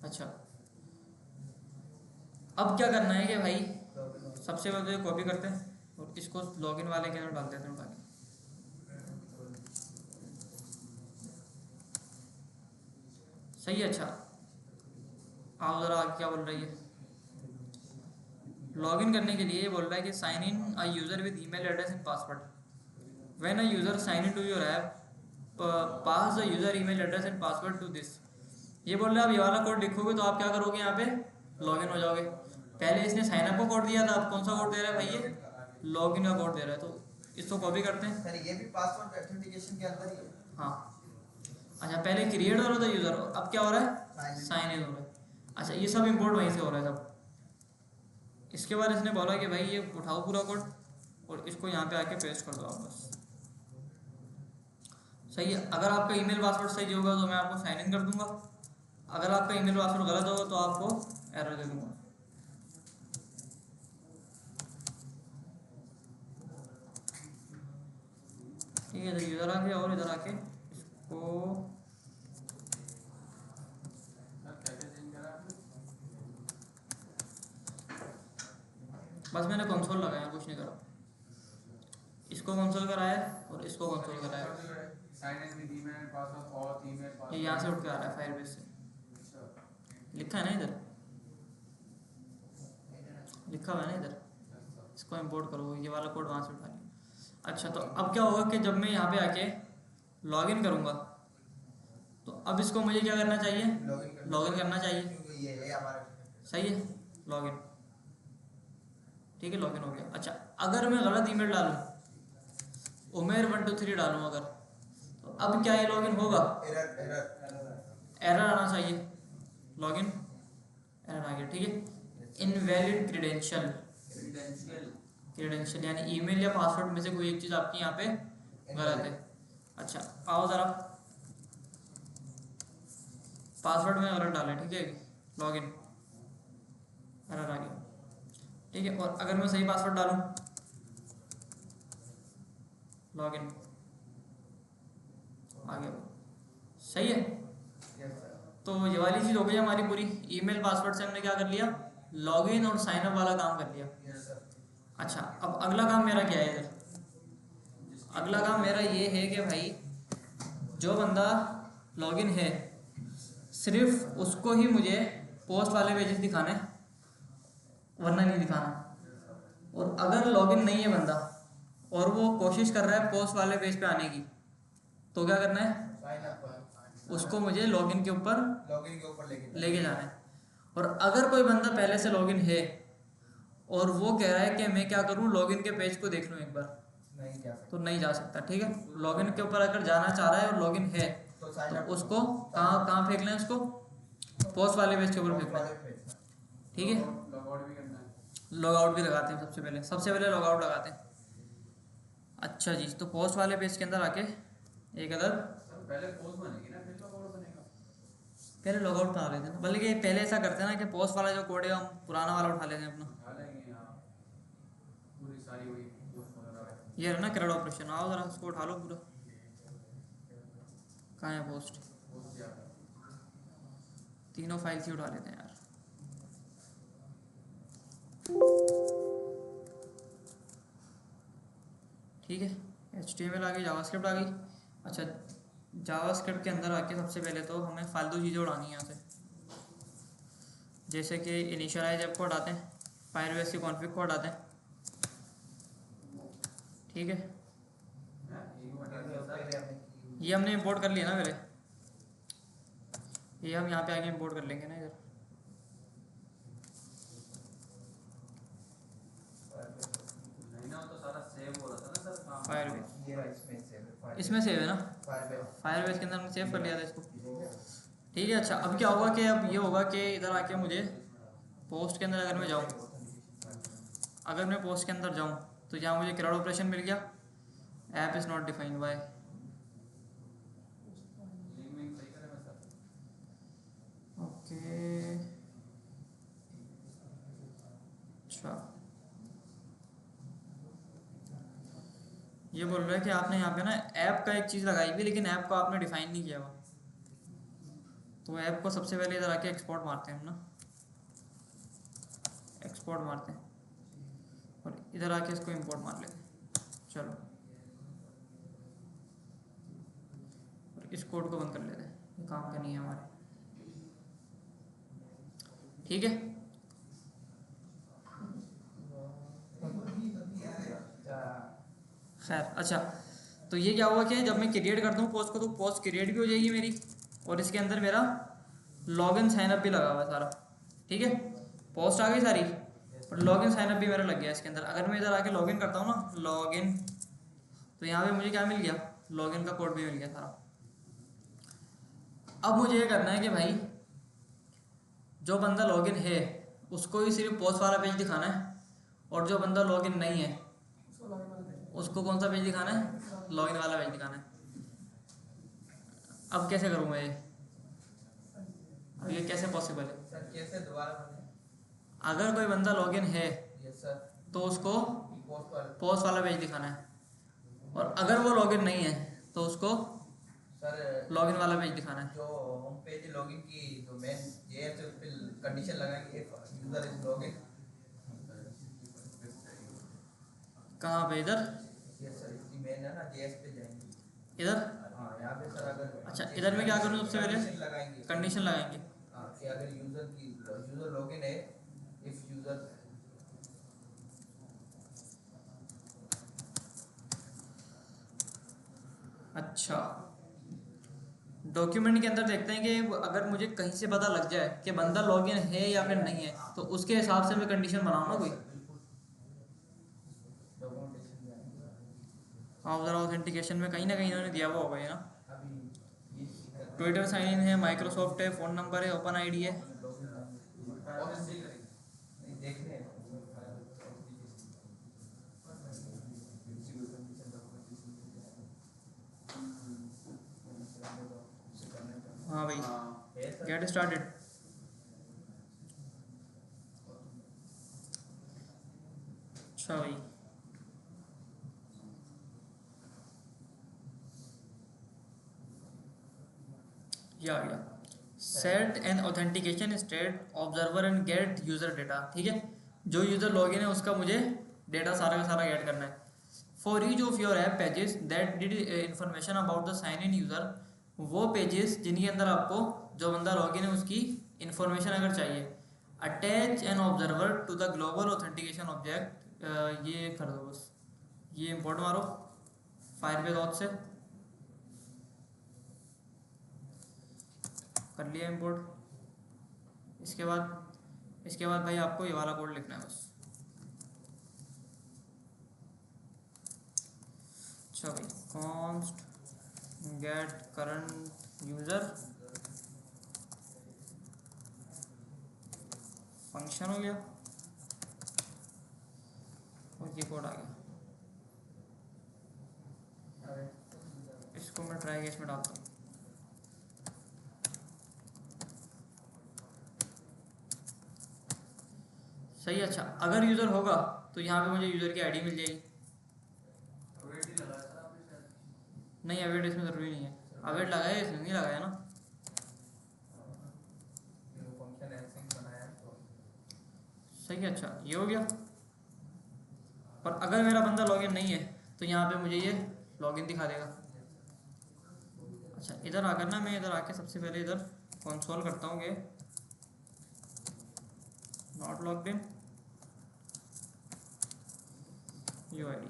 Speaker 1: अच्छा अब क्या करना है कि भाई सबसे पहले तो ये कॉपी करते हैं, और इसको लॉगिन वाले के अंदर डाल देते हैं उठा के। सही है, अच्छा आओ ज़रा आगे क्या बोल रही है। लॉगिन करने के लिए ये बोल रहा है कि sign in a user with email address and password. When a user sign in to your app pass the user email address and password to this. ये बोल रहा है आप ये वाला कोड लिखोगे तो आप क्या करोगे, यहाँ पे लॉगिन हो जाओगे। पहले इसने साइन अप का कोड दिया था, अब कौन सा कोड दे रहा है भाई, ये लॉगिन का कोड दे रहा है। तो इसको कॉपी करते हैं।
Speaker 3: सर ये भी पासवर्ड ऑथेंटिकेशन के अंदर ही है।
Speaker 1: हाँ, अच्छा पहले क्रिएट हो रहा था यूज़र, अब क्या हो रहा है, साइन इन हो रहा है। अच्छा, ये सब इंपोर्ट वहीं से हो रहा है सब। इसके बाद इसने बोला कि भाई ये उठाओ पूरा कोड, और इसको यहाँ पे आके पेस्ट कर दो आप बस। सही है, अगर आपका ईमेल पासवर्ड सही होगा तो मैं आपको साइन इन कर दूंगा, अगर आपका ईमेल पासवर्ड गलत होगा तो आपको एरर दे दूंगा। ठीक है, तो इधर आके और इधर आके इसको बस मैंने कंसोल लगाया, कुछ नहीं करा। इसको कंसोल कराया और इसको कंसोल कराया।
Speaker 2: Sign in with email and password और ईमेल
Speaker 1: ये
Speaker 2: पासवर्ड
Speaker 1: यहाँ से उठ के आ रहा है फायरबेस से, लिखा है ना इधर, लिखा हुआ है ना इधर। इसको इंपोर्ट करो, ये वाला कोड वहाँ से उठा लिया। अच्छा, तो अब क्या होगा कि जब मैं यहाँ पे आके लॉगिन करूँगा तो अब इसको मुझे क्या करना चाहिए, लॉगिन करना चाहिए।
Speaker 3: ये है हमारा।
Speaker 1: सही है, लॉगिन। ठीक है, लॉगिन हो गया। अच्छा, अगर मैं गलत ईमेल डालूँ, उमेर 123 डालूँ अगर, तो अब क्या ये लॉगिन होगा, एरर आना चाहिए। लॉगिन एरर आ गया। ठीक है, इनवैलिड क्रीडेंशियल, क्रीडेंशियल यानी ईमेल या पासवर्ड में से कोई एक चीज़ आपकी यहाँ पे गलत है। अच्छा आओ ज़रा पासवर्ड में गलत डालें, ठीक है, लॉगिन एरर आ गया, ठीक है। और अगर मैं सही पासवर्ड डालूं, लॉगिन आ गया, सही है।
Speaker 3: Yes sir.
Speaker 1: तो ये वाली चीज़ हो गई हमारी पूरी। ईमेल पासवर्ड से हमने क्या कर लिया, लॉगिन और साइन अप वाला काम कर लिया।
Speaker 3: Yes sir.
Speaker 1: अच्छा, अब अगला काम मेरा क्या है इधर, अगला काम मेरा ये है कि भाई जो बंदा लॉगिन है सिर्फ उसको ही मुझे पोस्ट वाले पेजेस दिखाने, वरना नहीं दिखाना। और अगर लॉगिन नहीं है बंदा और वो कोशिश कर रहा है पोस्ट वाले पेज पे आने की, तो क्या करना है,
Speaker 3: साइन अप पर
Speaker 1: उसको मुझे लॉगिन के ऊपर
Speaker 3: लॉगिन के ऊपर
Speaker 1: लेके जाना है। और अगर कोई बंदा पहले से लॉगिन है और वो कह रहा है कि मैं क्या करूं, लॉगिन के पेज को देख लूं एक बार,
Speaker 3: नहीं जा सकते
Speaker 1: तो नहीं जा सकता, ठीक है। लॉगिन के ऊपर अगर जाना चाह रहा है और लॉगिन है
Speaker 3: तो साइन
Speaker 1: तो
Speaker 3: अप
Speaker 1: उसको कहाँ कहाँ फेंकना है, उसको पोस्ट वाले पेज के ऊपर फेंकना है,
Speaker 3: वाले पेज।
Speaker 1: ठीक है।
Speaker 2: लॉग आउट भी करना है।
Speaker 1: लॉग आउट भी लगाते हैं सबसे पहले लॉग आउट लगाते हैं। अच्छा जी, तो पोस्ट वाले पेज के अंदर आके एक अदर
Speaker 2: सर पहले पोस्ट बनेगी ना, फिर लॉग आउट बनेगा।
Speaker 1: पहले लॉग आउट बना लेते हैं, बल्कि पहले ऐसा करते हैं ना कि पोस्ट वाला जो कोड है हम पुराना वाला उठा लेते हैं अपना,
Speaker 2: उठा लेंगे यहाँ पूरी सारी वही पोस्ट वगैरह है।
Speaker 1: ये है ना क्रेड ऑपरेशन। आओ ज़रा उसको उठा लो पूरा, कहाँ है पोस्ट,
Speaker 2: पोस्ट क्या है?
Speaker 1: तीनों फाइल्स ही उठा लेते हैं यार। ठीक है, HTML आ गई, जावास्क्रिप्ट आ गई। अच्छा, जावास्क्रिप्ट के अंदर आके सबसे पहले तो हमें फालतू चीज़ें उड़ानी है यहाँ से, जैसे कि इनिशियलाइज ऐप को हटाते हैं, फायरबेस की कॉन्फ़िग को हटाते हैं, ठीक है।
Speaker 2: ये बता दिया सर।
Speaker 3: पहले हमने की
Speaker 1: ये हमने इंपोर्ट कर लिया ना पहले, ये हम यहाँ पे आके इंपोर्ट कर लेंगे ना इधर।
Speaker 2: नहीं ना, तो सारा सेव हो रहा था ना सर काम।
Speaker 1: फायरबेस
Speaker 3: ये रहा इसमें सेव है
Speaker 1: इसमें सेव है ना,
Speaker 3: फायरबेस।
Speaker 1: फायरबेस के अंदर हमने सेव कर लिया था इसको, ठीक है। अच्छा, अब क्या होगा कि अब ये होगा कि इधर आके मुझे पोस्ट के अंदर अगर मैं जाऊँ, अगर मैं पोस्ट के अंदर जाऊँ तो यहाँ मुझे क्राउड ऑपरेशन मिल गया, app is not defined by,
Speaker 2: link विंक सही करें मैं सर।
Speaker 1: ओके। अच्छा, ये बोल रहा है कि आपने यहाँ पे ना ऐप का एक चीज़ लगाई भी, लेकिन ऐप को आपने डिफाइन नहीं किया हुआ। तो ऐप को सबसे पहले इधर आके एक्सपोर्ट मारते हैं हम ना, एक्सपोर्ट मारते हैं और इधर आके इसको इंपोर्ट मार लेते हैं। चलो, और इस कोड को बंद कर लेते हैं, ये काम का नहीं है हमारे, ठीक है। खैर, अच्छा, तो ये क्या हुआ कि जब मैं क्रिएट करता हूँ पोस्ट को, तो पोस्ट क्रिएट भी हो जाएगी मेरी, और इसके अंदर मेरा लॉगिन साइनअप भी लगा हुआ है सारा, ठीक है। पोस्ट आ गई सारी और लॉगिन साइनअप भी मेरा लग गया इसके अंदर। अगर मैं इधर आके लॉगिन करता हूँ ना, लॉगिन, तो यहाँ पे मुझे क्या मिल गया, लॉगिन का कोड भी मिल गया सारा। अब मुझे ये करना है कि भाई जो बंदा लॉगिन है उसको ही सिर्फ पोस्ट वाला पेज दिखाना है, और जो बंदा लॉगिन नहीं है उसको कौन सा पेज दिखाना है, लॉगिन वाला पेज दिखाना है। अब कैसे करूँ मैं ये, अब ये कैसे पॉसिबल है।
Speaker 3: सर कैसे दोबारा बने?
Speaker 1: अगर कोई बंदा लॉगिन है
Speaker 3: यस सर।
Speaker 1: तो उसको
Speaker 3: पोस्ट पर
Speaker 1: पोस्ट वाला पेज दिखाना है, और अगर वो लॉगिन नहीं है तो उसको
Speaker 3: सर
Speaker 1: लॉगिन वाला पेज दिखाना है।
Speaker 3: जो होम पेज लॉगिन की जो मेन ये है, तो उस पे कंडीशन लगाएंगे इफ यूजर इज लॉगिन।
Speaker 1: कहाँ पे, इधर,
Speaker 3: यस सर, इसकी मेन है ना, जेएस पे जाएंगे।
Speaker 1: इधर।
Speaker 3: हाँ यहाँ पे सर अगर
Speaker 1: अच्छा, इधर में क्या करूँ सबसे पहले,
Speaker 3: कंडीशन लगाएंगे।
Speaker 1: कंडीशन लगाएंगे।
Speaker 3: हाँ कि अगर यूजर लॉगिन है, इफ यूजर
Speaker 1: अच्छा, डॉक्यूमेंट के अंदर देखते हैं कि अगर मुझे कहीं से पता लग जाए कि बंदा लॉगिन है या फिर नहीं है, तो उसके हिसाब से मैं कंडीशन बनाऊँ ना कोई।
Speaker 3: डॉक्यूमेंटेशन जाएंगे।
Speaker 1: हाँ, ज़रा ऑथेंटिकेशन में कहीं ना कहीं इन्होंने दिया हुआ होगा ये ना,
Speaker 3: अभी ये
Speaker 1: ट्विटर साइन इन है, माइक्रोसॉफ्ट है, फ़ोन नंबर है, ओपन आईडी है।
Speaker 3: और नहीं देखने हैं।
Speaker 1: हाँ भाई,
Speaker 2: हाँ
Speaker 3: है सर।
Speaker 1: Get started. अच्छा भाई, ये आ गया। Set and authentication state observer and gate user data. ठीक है, जो यूजर लॉगिन है उसका मुझे डेटा सारा का सारा गेट करना है। For each of your app pages that did information about the sign in user, वो पेजेस जिनके अंदर आपको जो बंदा लॉगिन है उसकी इंफॉर्मेशन अगर चाहिए, attach an observer to the global authentication object. ये कर दो बस, ये इंपोर्ट मारो फायरबेस ऑथ से, कर लिया इंपोर्ट। इसके बाद भाई आपको ये वाला कोड लिखना है बस। अच्छा भाई, const get current user function हो गया और ये कोड आ गया। इसको मैं ट्राई केस में डालता हूँ। सही है। अच्छा, अगर यूज़र होगा तो यहाँ पे मुझे यूज़र की आईडी मिल जाएगी। नहीं, अवेट इसमें ज़रूरी नहीं है। अवेट लगाया, इसमें नहीं लगाया ना।
Speaker 3: फंक्शन एसिंग बनाया तो
Speaker 1: सही है। अच्छा, ये हो गया। पर अगर मेरा बंदा लॉगिन नहीं है तो यहाँ पे मुझे ये लॉगिन दिखा देगा। अच्छा, इधर आकर ना मैं इधर आके सबसे पहले इधर कंसोल करता हूँ कि नॉट लॉग्ड इन यूआईडी।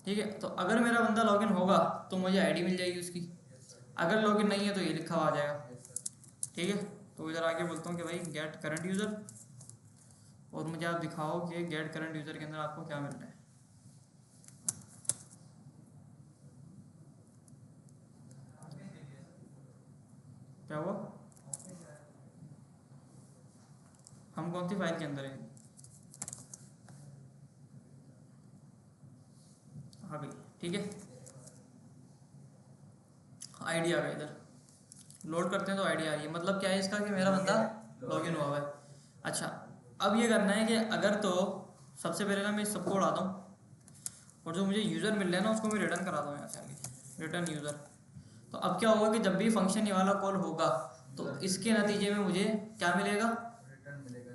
Speaker 1: ठीक है, तो अगर मेरा बंदा लॉगिन होगा तो मुझे आईडी मिल जाएगी उसकी। अगर लॉगिन नहीं है तो ये लिखा हुआ आ जाएगा। ठीक है, तो इधर आके बोलता हूँ कि भाई गेट करंट यूज़र, और मुझे आप दिखाओ कि गेट करंट यूज़र के अंदर आपको क्या मिल रहा है। क्या हुआ? हम कौन सी फाइल के अंदर है? आ गई। ठीक है, आईडी आ गई। इधर लोड करते हैं तो आईडी आ रही है। मतलब क्या है इसका कि मेरा बंदा लॉगिन हुआ है। अच्छा, अब ये करना है कि अगर तो सबसे पहले ना मैं इस सबको उड़ाता हूँ और जो मुझे यूज़र मिल रहा है ना उसको मैं रिटर्न करा दूँ यहाँ से आगे, रिटर्न यूज़र। तो अब क्या होगा कि जब भी फंक्शन ये वाला कॉल होगा तो इसके नतीजे में मुझे क्या मिलेगा?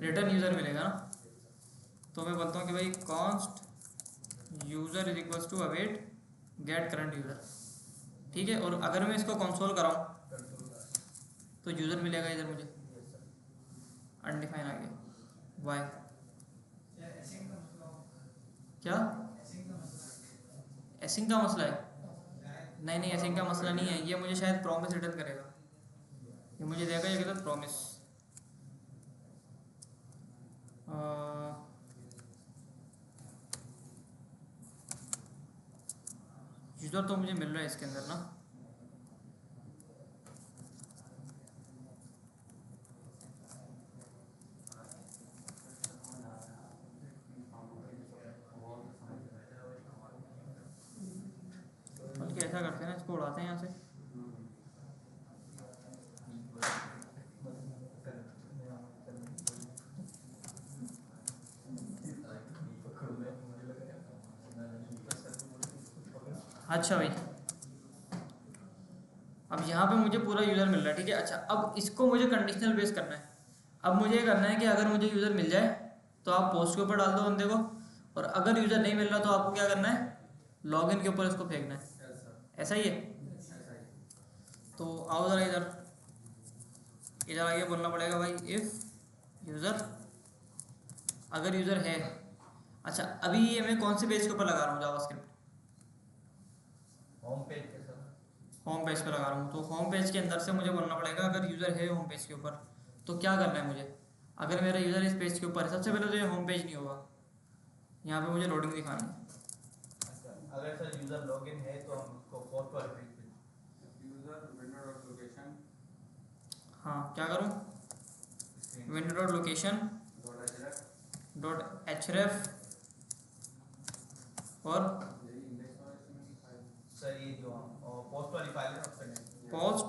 Speaker 1: रिटर्न यूज़र मिलेगा ना। तो मैं बोलता हूँ कि भाई const user is equals to await get current user. ठीक है, और अगर मैं इसको कंसोल कराऊँ तो यूज़र मिलेगा इधर मुझे, अनडिफाइन आ गया वाई। क्या एसिंग का मसला है? नहीं, एसिंग का मसला नहीं है। ये मुझे शायद प्रॉमिस रिटर्न करेगा। ये मुझे देगा ये कहता प्रॉमिस। यूज़र तो मुझे मिल रहा है इसके अंदर ना। बल्कि ऐसा करते हैं ना, इसको उड़ाते हैं यहाँ से। अच्छा भाई, अब यहाँ पे मुझे पूरा यूज़र मिल रहा है। ठीक है, अच्छा अब इसको मुझे कंडीशनल बेस करना है। अब मुझे ये करना है कि अगर मुझे यूज़र मिल जाए तो आप पोस्ट के ऊपर डाल दो बंदे को, और अगर यूज़र नहीं मिल रहा तो आपको क्या करना है? लॉगिन के ऊपर इसको फेंकना है। ऐसा ही है। तो आओ ज़रा इधर, इधर आगे बोलना पड़ेगा भाई इफ़ यूज़र, अगर यूज़र है। अच्छा, अभी ये मैं कौन से पेज के ऊपर लगा रहा हूँ जावास्क्रिप्ट?
Speaker 3: होम पेज के सर,
Speaker 1: होम पेज पे लगा रहा हूँ। तो होम पेज के अंदर से मुझे बोलना पड़ेगा अगर यूज़र है होम पेज के ऊपर तो क्या करना है मुझे। अगर मेरा यूज़र इस पेज के ऊपर है, सबसे पहले तो ये होम पेज नहीं होगा, यहाँ पे मुझे लोडिंग दिखानी है।
Speaker 3: अगर सर यूजर लॉगिन है तो हम उसको पोस्ट वाले पेज पे
Speaker 2: यूजर विंडो डॉट लोकेशन,
Speaker 1: हाँ, क्या करूँ? विंडो डॉट लोकेशन डॉट एचरेफ और
Speaker 3: सर ये जो पोस्ट वाली फाइल है उसका
Speaker 1: पोस्ट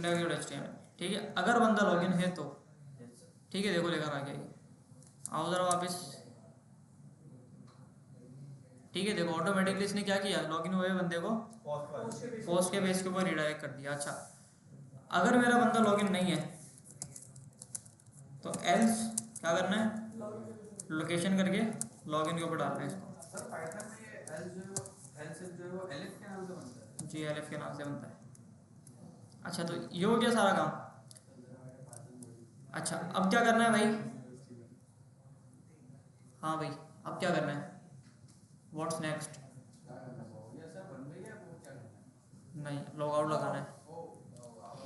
Speaker 1: index.html, ठीक है। अगर बंदा लॉगिन है तो ठीक है, देखो लेकर आ गया ये, आओ ज़रा वापस, ठीक है। देखो ऑटोमेटिकली इसने क्या किया, लॉगिन हुए बंदे को पोस्ट के पेज के ऊपर रिडायरेक्ट कर दिया। अच्छा, अगर मेरा बंदा लॉगिन नहीं है तो एल्स क्या करना है, लोकेशन करके लॉगिन के ऊपर डालना है इसको।
Speaker 2: सर पाइथन में ये एल जो है वो एलिफ के नाम से बनता है।
Speaker 1: जी, एलिफ के नाम से बनता है। अच्छा, तो ये हो गया सारा काम। अच्छा, अब क्या करना है भाई, हाँ भाई अब क्या करना है, व्हाट्स नेक्स्ट,
Speaker 2: ये सर बन गई है, वो क्या करना है?
Speaker 1: नहीं लॉग आउट लगाना है,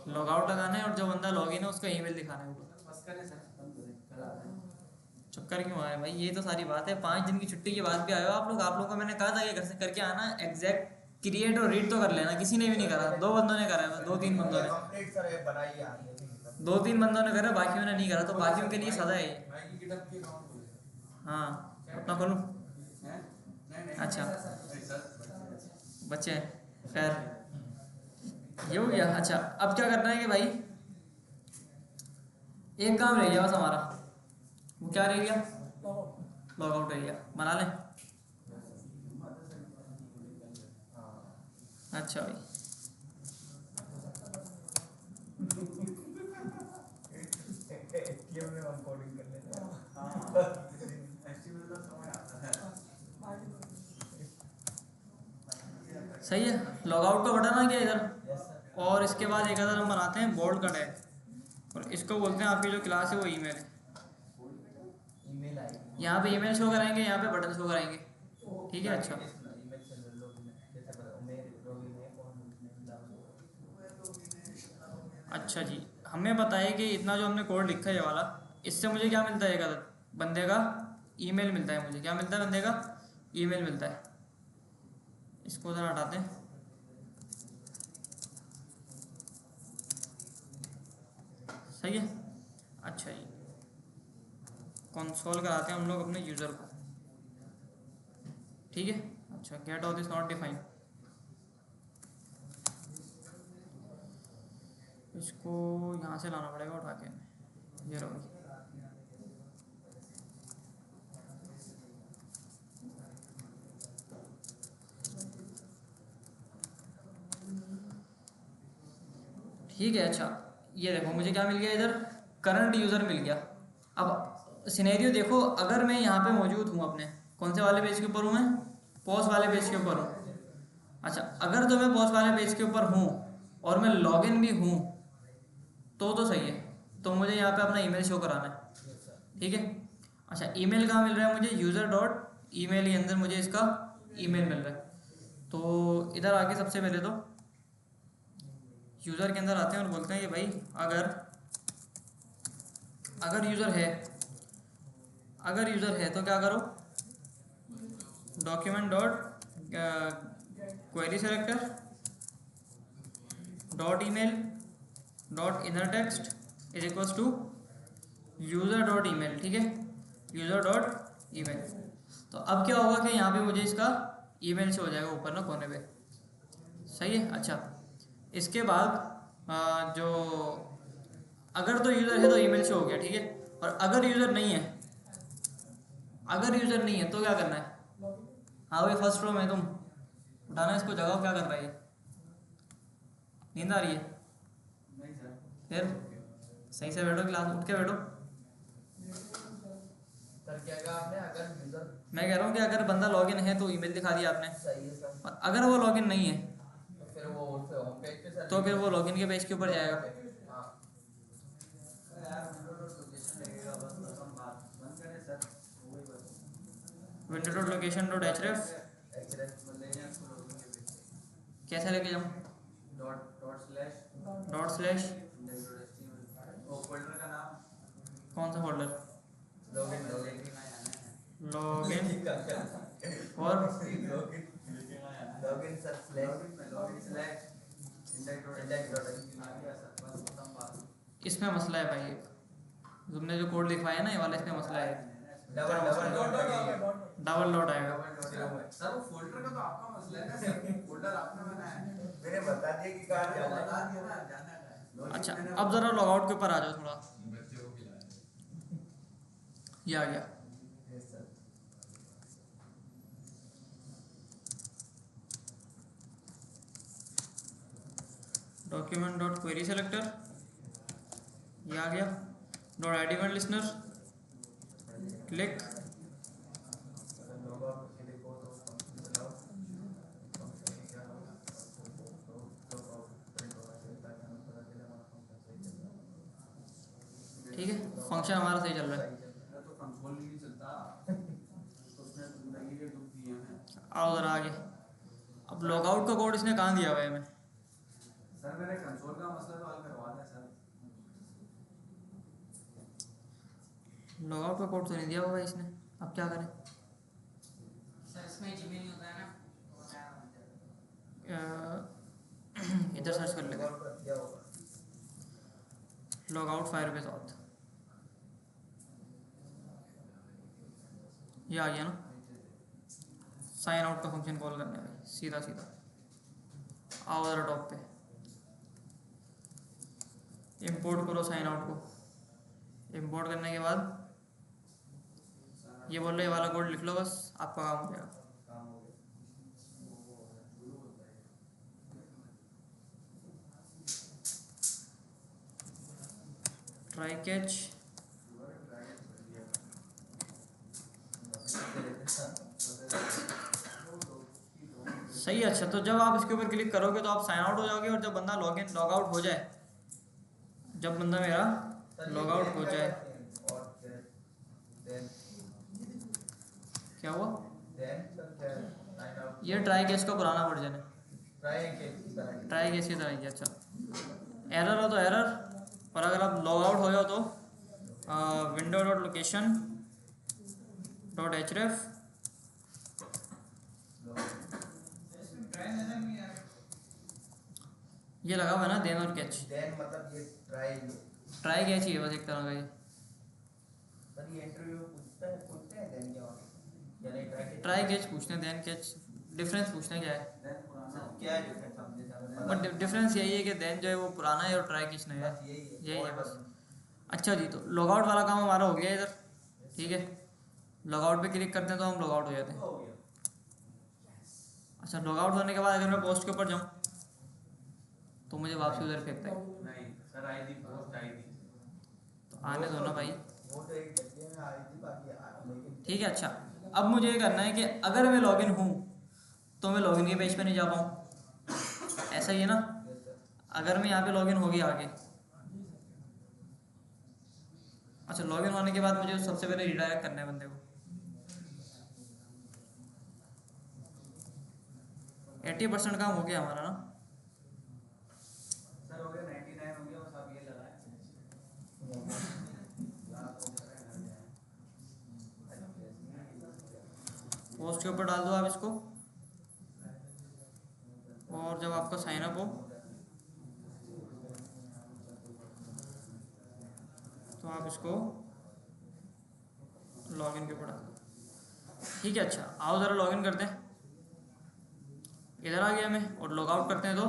Speaker 1: लॉग आउट लगाना है और जो बंदा लॉगिन है उसका ईमेल दिखाना है ऊपर।
Speaker 2: बस करें सर, बंद करें, कल आते हैं।
Speaker 1: चक्कर क्यों आया भाई, ये तो सारी बात है। 5 दिन की छुट्टी के बाद भी आए हो आप लोगों को मैंने कहा था कि घर से करके आना, एग्जैक्ट क्रिएट और रीड तो कर लेना, किसी ने भी नहीं करा। 2 बंदों ने करा है बस, 2-3 बंदों ने,
Speaker 3: कंप्लीट सर ये बनाई आ रही है।
Speaker 1: 2-3 बंदों ने करा, बाकियों ने नहीं करा, तो बाकियों के लिए सजा है ये।
Speaker 2: भाई की गिटहब की अकाउंट खोले।
Speaker 1: हाँ, अपना खोलूँ।
Speaker 2: हैं? नहीं
Speaker 1: अच्छा,
Speaker 2: नहीं सर,
Speaker 1: बच्चे हैं, खैर ये हो गया। अच्छा, अब क्या करना है कि भाई एक काम रह गया बस हमारा, वो क्या रह गया, लॉग आउट रह गया, बना लें। अच्छा भाई,
Speaker 3: एचटीएमएल में हम कोडिंग कर लेते हैं।
Speaker 2: एचटीएमएल का समय आता है।
Speaker 1: सही है। लॉग आउट का बटन आ गया इधर,
Speaker 3: यस सर।
Speaker 1: और इसके बाद एक अदर हम बनाते हैं बोल्ड का टैग, और इसको बोलते हैं आपकी जो क्लास है वो ईमेल है।
Speaker 3: ईमेल आईडी
Speaker 1: यहाँ पे ईमेल शो कराएंगे, यहाँ पे बटन शो कराएंगे, ठीक है। अच्छा,
Speaker 3: ईमेल से लॉगिन जैसे पता मेरे लॉगिन है कौन।
Speaker 1: अच्छा जी, हमें पता है कि इतना जो हमने कोड लिखा है ये वाला, इससे मुझे क्या मिलता है, एक अदर बंदे का ईमेल मिलता है। मुझे क्या मिलता है, बंदे का ईमेल मिलता है। इसको ज़रा हटाते हैं, सही है। अच्छा जी, कंसोल कराते हैं हम लोग अपने यूज़र को, ठीक है। अच्छा, get of this not define, इसको यहाँ से लाना पड़ेगा उठा के, ये रहो। ठीक है। अच्छा, ये देखो मुझे क्या मिल गया इधर, करंट यूज़र मिल गया। अब सिनेरियो देखो, अगर मैं यहाँ पे मौजूद हूँ अपने कौन से वाले पेज के ऊपर हूँ, मैं पोस्ट वाले पेज के ऊपर हूँ। अच्छा, अगर तो मैं पोस्ट वाले पेज के ऊपर हूँ और मैं लॉगिन भी हूँ तो सही है, तो मुझे यहाँ पे अपना ईमेल शो कराना है, ठीक है। अच्छा, ईमेल कहाँ मिल रहा है मुझे, यूज़र डॉट ईमेल के अंदर मुझे इसका ईमेल मिल रहा है। तो इधर आके सबसे पहले तो यूज़र के अंदर आते हैं और बोलते हैं कि भाई अगर यूज़र है तो क्या करो, document dot query selector dot email dot inner text is equals to user dot email, ठीक है, यूज़र डॉट ईमेल। तो अब क्या होगा कि यहाँ पे मुझे इसका ईमेल से हो जाएगा ऊपर ना कोने पे, सही है। अच्छा, इसके बाद जो अगर तो यूज़र है तो ईमेल से हो गया, ठीक है। और अगर यूज़र नहीं है तो क्या करना है, हाँ भाई फर्स्ट रो में तुम उठाना, इसको जगाओ, क्या कर रहा है ये, नींद आ रही है,
Speaker 2: नहीं सर,
Speaker 1: फिर सही से बैठो, क्लास उठ के बैठो।
Speaker 3: सर क्या कहा आपने, अगर यूजर
Speaker 1: मैं कह रहा हूँ कि अगर बंदा लॉगिन है तो ईमेल दिखा दिया आपने,
Speaker 3: सही है सर,
Speaker 1: और अगर वो लॉगिन नहीं है
Speaker 3: तो फिर वो उस पे होम पेज पे सर
Speaker 1: तो फिर वो लॉगिन के पेज के ऊपर जाएगा।
Speaker 3: हाँ
Speaker 2: यार विंडो डॉट लोकेशन लगेगा, बस हम बात बंद करें सर, वही बस
Speaker 1: window dot location dot href
Speaker 3: X-rays
Speaker 2: ले जाए इसको लॉगिन के पेज
Speaker 1: कैसे लेके जाऊँ,
Speaker 2: डॉट स्लैश ./ वो फोल्डर का नाम
Speaker 1: कौन सा फोल्डर,
Speaker 3: लॉगिन
Speaker 1: लॉगिन और
Speaker 3: लॉगिन सर स्लैश
Speaker 1: इसमें मसला है भाई, एक तुमने जो कोड लिखवाया है ना ये वाला, इसमें मसला है,
Speaker 3: डबल
Speaker 1: डबल डॉट आएगा।
Speaker 2: सर वो फोल्डर का तो आपका मसला है ना सर, फोल्डर आपने बनाया है,
Speaker 3: मैंने बता दिया कि कहाँ जाना है।
Speaker 2: बता दिया ना, जाना है।
Speaker 1: अच्छा अब ज़रा लॉगआउट के ऊपर आ जाओ थोड़ा, ये आ गया।
Speaker 3: Yes sir.
Speaker 1: Document dot query selector, ये आ गया। Dot ID event listener, click.
Speaker 3: Log out के लिए को तो फंक्शन चलाओ, फंक्शन में क्या होगा तो लॉग आउट प्रिंट होगा ताकि हमें पता चले हमारा फंक्शन सही चल रहा है।
Speaker 1: ठीक है, फंक्शन हमारा सही चल रहा है।
Speaker 3: सही चल रहा
Speaker 2: मेरा तो कंसोल ही नहीं चलता, तो उसने जिंदगी के दुख दिए हैं।
Speaker 1: आओ ज़रा आगे। अब लॉगआउट का कोड इसने कहाँ दिया हुआ है हमें?
Speaker 2: सर मेरे कंसोल का मसला तो हल करवा दें सर।
Speaker 1: लॉगआउट का कोड तो नहीं दिया हुआ है इसने, अब क्या करें?
Speaker 4: सर इसमें जीमेल नहीं होता है ना।
Speaker 1: इधर सर्च कर लेते हैं,
Speaker 3: लॉग आउट दिया होगा।
Speaker 1: लॉगआउट फायरबेस ऑथ, ये आ गया ना। साइन आउट का फंक्शन कॉल करना है भाई, सीधा सीधा। आओ ज़रा टॉप पे, इंपोर्ट करो साइन आउट को। इंपोर्ट करने के बाद ये बोल रहे ये वाला कोड लिख लो, बस आपका काम हो जाएगा।
Speaker 3: काम हो गया।
Speaker 1: ट्राई कैच, सही है। अच्छा तो जब आप इसके ऊपर क्लिक करोगे तो आप साइन आउट हो जाओगे, और जब बंदा लॉग इन लॉग आउट हो जाए, जब बंदा मेरा लॉग आउट हो जाए,
Speaker 3: और देन
Speaker 1: क्या हुआ?
Speaker 3: सर क्या साइन आउट
Speaker 1: ये ट्राई कैच का पुराना वर्जन है,
Speaker 3: ट्राई के की तरह ही।
Speaker 1: ट्राई कैच की तरह ही है। अच्छा एरर हो तो एरर, और अगर आप लॉग आउट हो जाओ तो विंडो डॉट लोकेशन डॉट एचरेफ, ये लगा हुआ है ना देन और कैच।
Speaker 3: देन मतलब ये ट्राई
Speaker 1: ट्राई कैच ही है बस एक तरह का ये।
Speaker 3: सर ये इंटरव्यू पूछते हैं देन क्या होगा, यानी
Speaker 1: ट्राई कैच पूछते हैं, देन कैच डिफरेंस पूछते हैं क्या है।
Speaker 2: देन पुराना हो
Speaker 3: क्या है डिफरेंस समझे जाने
Speaker 1: बट डिफरेंस यही है कि देन जो है वो पुराना है और ट्राई कैच नहीं है,
Speaker 3: बस यही
Speaker 1: यही है बस। अच्छा जी, तो लॉगआउट वाला काम हमारा हो गया इधर, ठीक है। लॉगआउट पे क्लिक करते हैं तो हम लॉगआउट हो जाते हैं।
Speaker 2: हो गया।
Speaker 1: अच्छा लॉगआउट होने के बाद अगर मैं पोस्ट के ऊपर जाऊँ तो मुझे वापसी उधर फेंकता है,
Speaker 2: नहीं सर आई थी पोस्ट आई थी।
Speaker 1: तो आने दो ना भाई,
Speaker 3: वो तो एक जगह में आई थी बाकी लेकिन
Speaker 1: ठीक है। अच्छा अब मुझे ये करना है कि अगर मैं लॉगिन हूँ तो मैं लॉगिन के पेज पे नहीं जा पाऊँ, ऐसा ही है ना। अगर मैं यहाँ पे लॉगिन हो गया आगे, अच्छा लॉगिन होने के बाद मुझे सबसे पहले रिडायरेक्ट करना है बंदे को। 80% काम हो गया हमारा ना।
Speaker 2: सर हो गया 99 हो गया, बस आप ये लगाएं।
Speaker 1: पोस्ट के ऊपर डाल दो आप इसको, और जब आपका साइन अप हो तो आप इसको लॉगिन के ऊपर डाल दो, ठीक है। अच्छा आओ ज़रा लॉगिन करते हैं, इधर आ गया मैं, और लॉग आउट करते हैं तो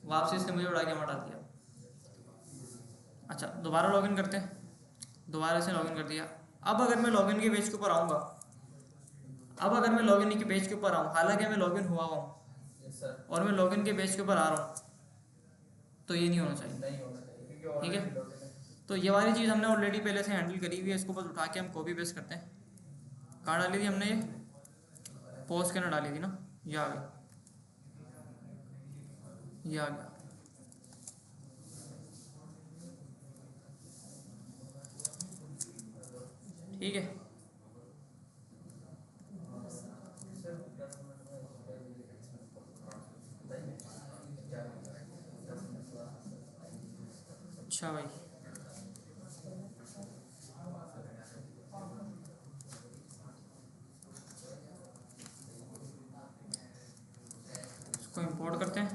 Speaker 1: वापसी इसने मुझे उड़ा के हटा दिया। अच्छा दोबारा लॉगिन करते हैं, दोबारा से लॉगिन कर दिया। अब अगर मैं लॉगिन के पेज के ऊपर आऊँगा, अब अगर मैं लॉगिन के पेज के ऊपर आऊँ, हालांकि मैं लॉगिन हुआ हूँ
Speaker 3: सर
Speaker 1: और मैं लॉगिन के पेज के ऊपर आ रहा हूँ, तो ये नहीं होना चाहिए,
Speaker 3: नहीं होना चाहिए क्योंकि
Speaker 1: ठीक है।
Speaker 3: ऑलरेडी लॉगिन है।
Speaker 1: तो ये वाली चीज़ हमने ऑलरेडी पहले से हैंडल करी हुई है, इसको बस उठा के हम कॉपी पेस्ट करते हैं। कहाँ डाली थी हमने, ये पोस्ट के अंदर डाली थी ना, ये आ गया, ये आ गया। ठीक है, अच्छा भाई इसको इंपोर्ट करते हैं।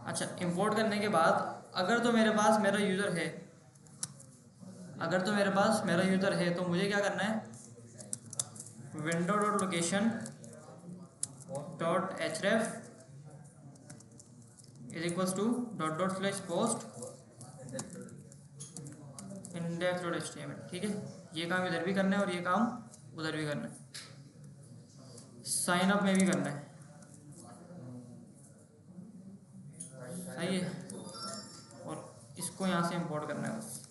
Speaker 1: अच्छा इंपोर्ट करने के बाद अगर तो मेरे पास मेरा यूज़र है, अगर तो मेरे पास मेरा यूज़र है तो मुझे क्या करना है, window dot location dot href is equals to dot dot slash post index dot HTML. ठीक है, ये काम इधर भी करना है और ये काम उधर भी करना है, साइन अप में भी करना है। सही है, और इसको यहाँ से इंपोर्ट करना है बस।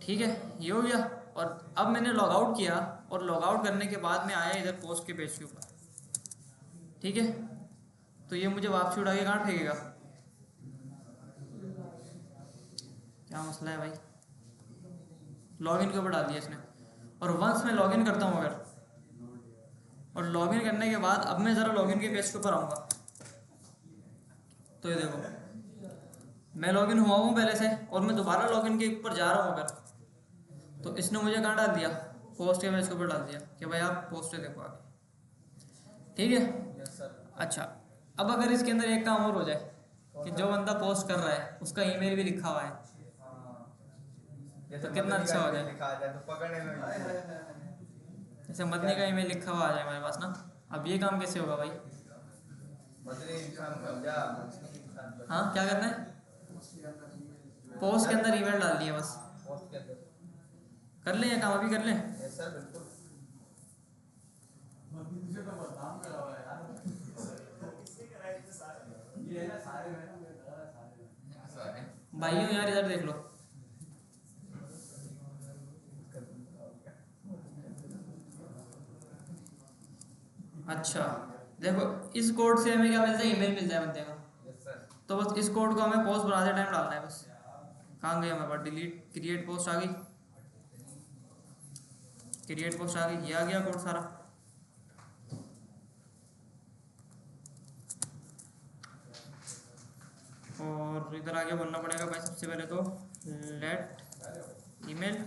Speaker 1: ठीक है, ये हो गया। और अब मैंने लॉग आउट किया और लॉग आउट करने के बाद में आया इधर पोस्ट के पेज के ऊपर। ठीक है, तो ये मुझे वापसी उठा के कहाँ फेंकेगा? क्या मसला है भाई? लॉगिन के ऊपर डाल दिया इसने। और वंस मैं लॉगिन करता हूँ अगर, और लॉगिन करने के बाद अब मैं ज़रा लॉगिन के पेज के ऊपर आऊँगा, तो ये देखो मैं लॉगिन हुआ हूँ पहले से और मैं दोबारा लॉगिन के ऊपर जा रहा हूँ अगर, तो इसने मुझे कहाँ डाल दिया? पोस्ट के पेज के ऊपर डाल दिया कि भाई आप पोस्ट देखो आगे। ठीक है, अच्छा अब अगर इसके अंदर एक काम और हो जाए कि जो बंदा पोस्ट कर रहा है उसका ईमेल भी लिखा हुआ है,
Speaker 3: ये
Speaker 1: तो कितना अच्छा हो जाए।
Speaker 3: लिखा आ जाए तो पकड़ने में
Speaker 1: जैसे मदनी का ईमेल लिखा हुआ आ जाए हमारे पास ना। अब ये काम कैसे होगा भाई?
Speaker 3: मदनी इंसान बन जा, मदनी इंसान बन।
Speaker 1: हाँ, क्या करना है? पोस्ट के अंदर ईमेल डाल दिया बस।
Speaker 3: पोस्ट के अंदर
Speaker 1: कर लें ये काम, अभी कर लें।
Speaker 3: यस सर, बिल्कुल।
Speaker 1: भाइयों यार इधर देख लो। अच्छा देखो, इस कोड से हमें क्या मिलता है? ईमेल मिलता है बंदे का।
Speaker 3: Yes sir.
Speaker 1: तो बस इस कोड को हमें पोस्ट बनाते टाइम डालना है बस। कहाँ गई हमारे पास? डिलीट क्रिएट पोस्ट आ गई, क्रिएट पोस्ट आ गई, ये आ गया कोड सारा। और इधर आगे बोलना पड़ेगा भाई सबसे पहले तो लेट ईमेल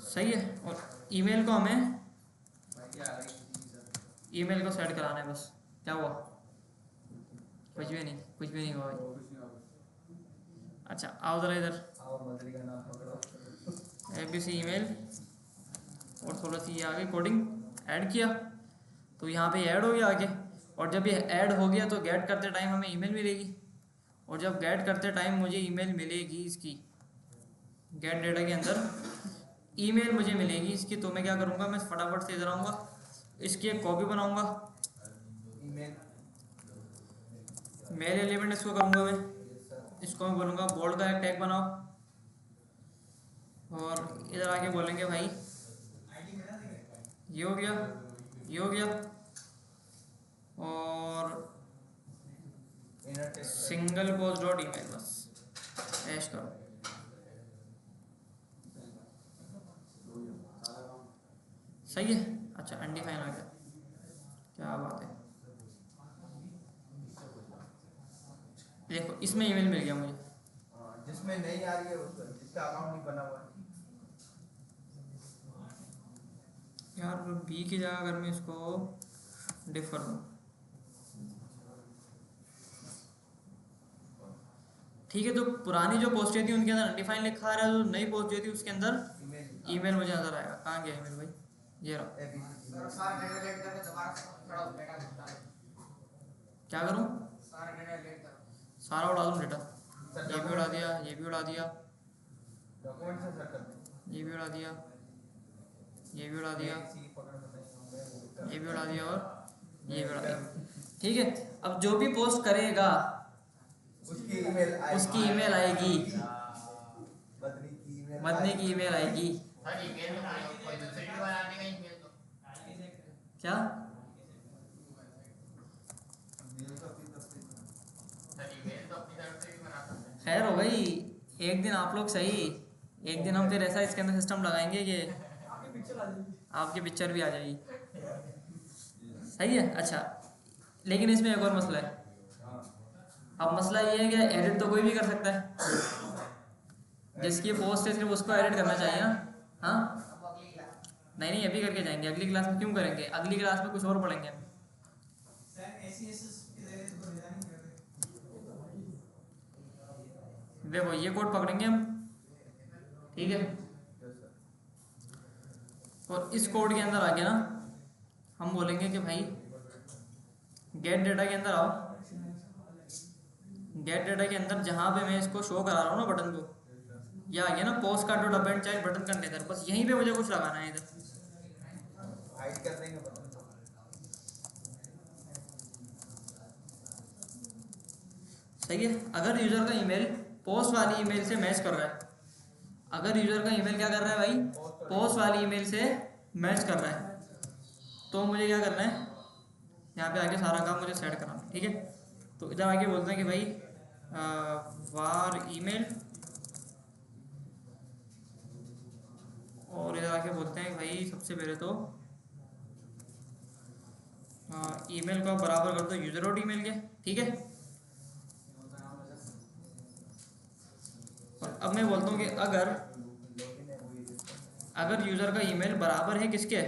Speaker 1: सही है। और ईमेल को हमें ईमेल को सेट कराना है बस। क्या हुआ? कुछ भी नहीं, कुछ भी नहीं हुआ भाई। अच्छा आओ ज़रा इधर,
Speaker 3: आओ मदनी का नाम पकड़ो।
Speaker 1: ABC ईमेल और थोड़ा सी ये आगे कोडिंग ऐड किया तो यहाँ पे ऐड हो गया आगे। और जब ये ऐड हो गया तो गेट करते टाइम हमें ईमेल मिलेगी, और जब गेट करते टाइम मुझे ईमेल मिलेगी इसकी, गेट डेटा के अंदर ईमेल मुझे मिलेगी इसकी, तो मैं क्या करूँगा? मैं फटाफट से इधर आऊँगा, इसकी एक कॉपी बनाऊँगा,
Speaker 3: ईमेल
Speaker 1: मेल एलिमेंट इसको करूँगा मैं, इसको मैं बोलूँगा बोल्ड का एक टैग बनाओ, और इधर आके बोलेंगे भाई ये हो गया, ये हो गया, और सिंगल पोस्ट डॉट ईमेल बस ऐश करो। सही है। अच्छा अनडिफाइन आ गया, क्या बात है। देखो इसमें ईमेल मिल गया मुझे।
Speaker 3: जिसमें नहीं आ रही है उसको, जिसका अकाउंट नहीं बना हुआ है।
Speaker 1: यार बी की जगह अगर मैं इसको डिफर दूँ, ठीक है, तो पुरानी जो पोस्टें थी उनके अंदर अनडिफाइन लिखा आ रहा है, जो नई पोस्ट जो थी उसके अंदर ईमेल मुझे नजर आएगा। कहाँ गया ईमेल भाई? ये रहा। क्या करूँ? सारा उड़ा दूँ डेटा? ये भी उड़ा दिया, ये भी उड़ा दिया,
Speaker 3: डॉक्यूमेंट से सेट करते हैं।
Speaker 1: ये भी उड़ा दिया, ये भी उड़ा दिया,
Speaker 3: किसी की पकड़ में नहीं होंगे।
Speaker 1: ये भी उड़ा दिया, और ये भी उड़ा दिया। ठीक है, अब जो भी पोस्ट करेगा
Speaker 3: उसकी ईमेल आएगी,
Speaker 1: उसकी ईमेल आएगी, मदनी की ईमेल आएगी। क्या खैर हो गई, एक दिन आप लोग सही, एक दिन हम फिर ऐसा इसके अंदर सिस्टम लगाएंगे कि आपकी पिक्चर भी आ जाएगी। सही है। अच्छा लेकिन इसमें एक और मसला है। अब मसला ये है कि एडिट तो कोई भी कर सकता है, जिसकी पोस्ट है सिर्फ उसको एडिट करना चाहिए ना। हाँ नहीं अभी करके जाएंगे, अगली क्लास में क्यों करेंगे? अगली क्लास में कुछ और पढ़ेंगे हम। देखो ये कोड पकड़ेंगे हम, ठीक है,
Speaker 3: यस सर।
Speaker 1: और इस कोड के अंदर आके ना हम बोलेंगे कि भाई गेट डेटा के अंदर आओ। गेट डेटा के अंदर जहाँ पे मैं इसको शो करा रहा हूँ ना बटन को, या आ गया ना post card dot append child button container, बस यहीं पे मुझे कुछ लगाना है इधर।
Speaker 3: हाइड कर देंगे बटन को।
Speaker 1: सही है। अगर यूजर का ईमेल पोस्ट वाली ईमेल से मैच कर रहा है, अगर यूजर का ईमेल क्या कर रहा है भाई, पोस्ट वाली ईमेल से मैच कर रहा है, तो मुझे क्या करना है, यहाँ पे आके सारा काम मुझे सेट करना है, ठीक है। तो इधर आके बोलते हैं कि भाई वार ईमेल, और इधर आके बोलते हैं भाई सबसे पहले तो ईमेल को बराबर कर दो यूजर डॉट ईमेल के, ठीक है। और अब मैं बोलता हूँ कि अगर यूजर का ईमेल बराबर है किसके,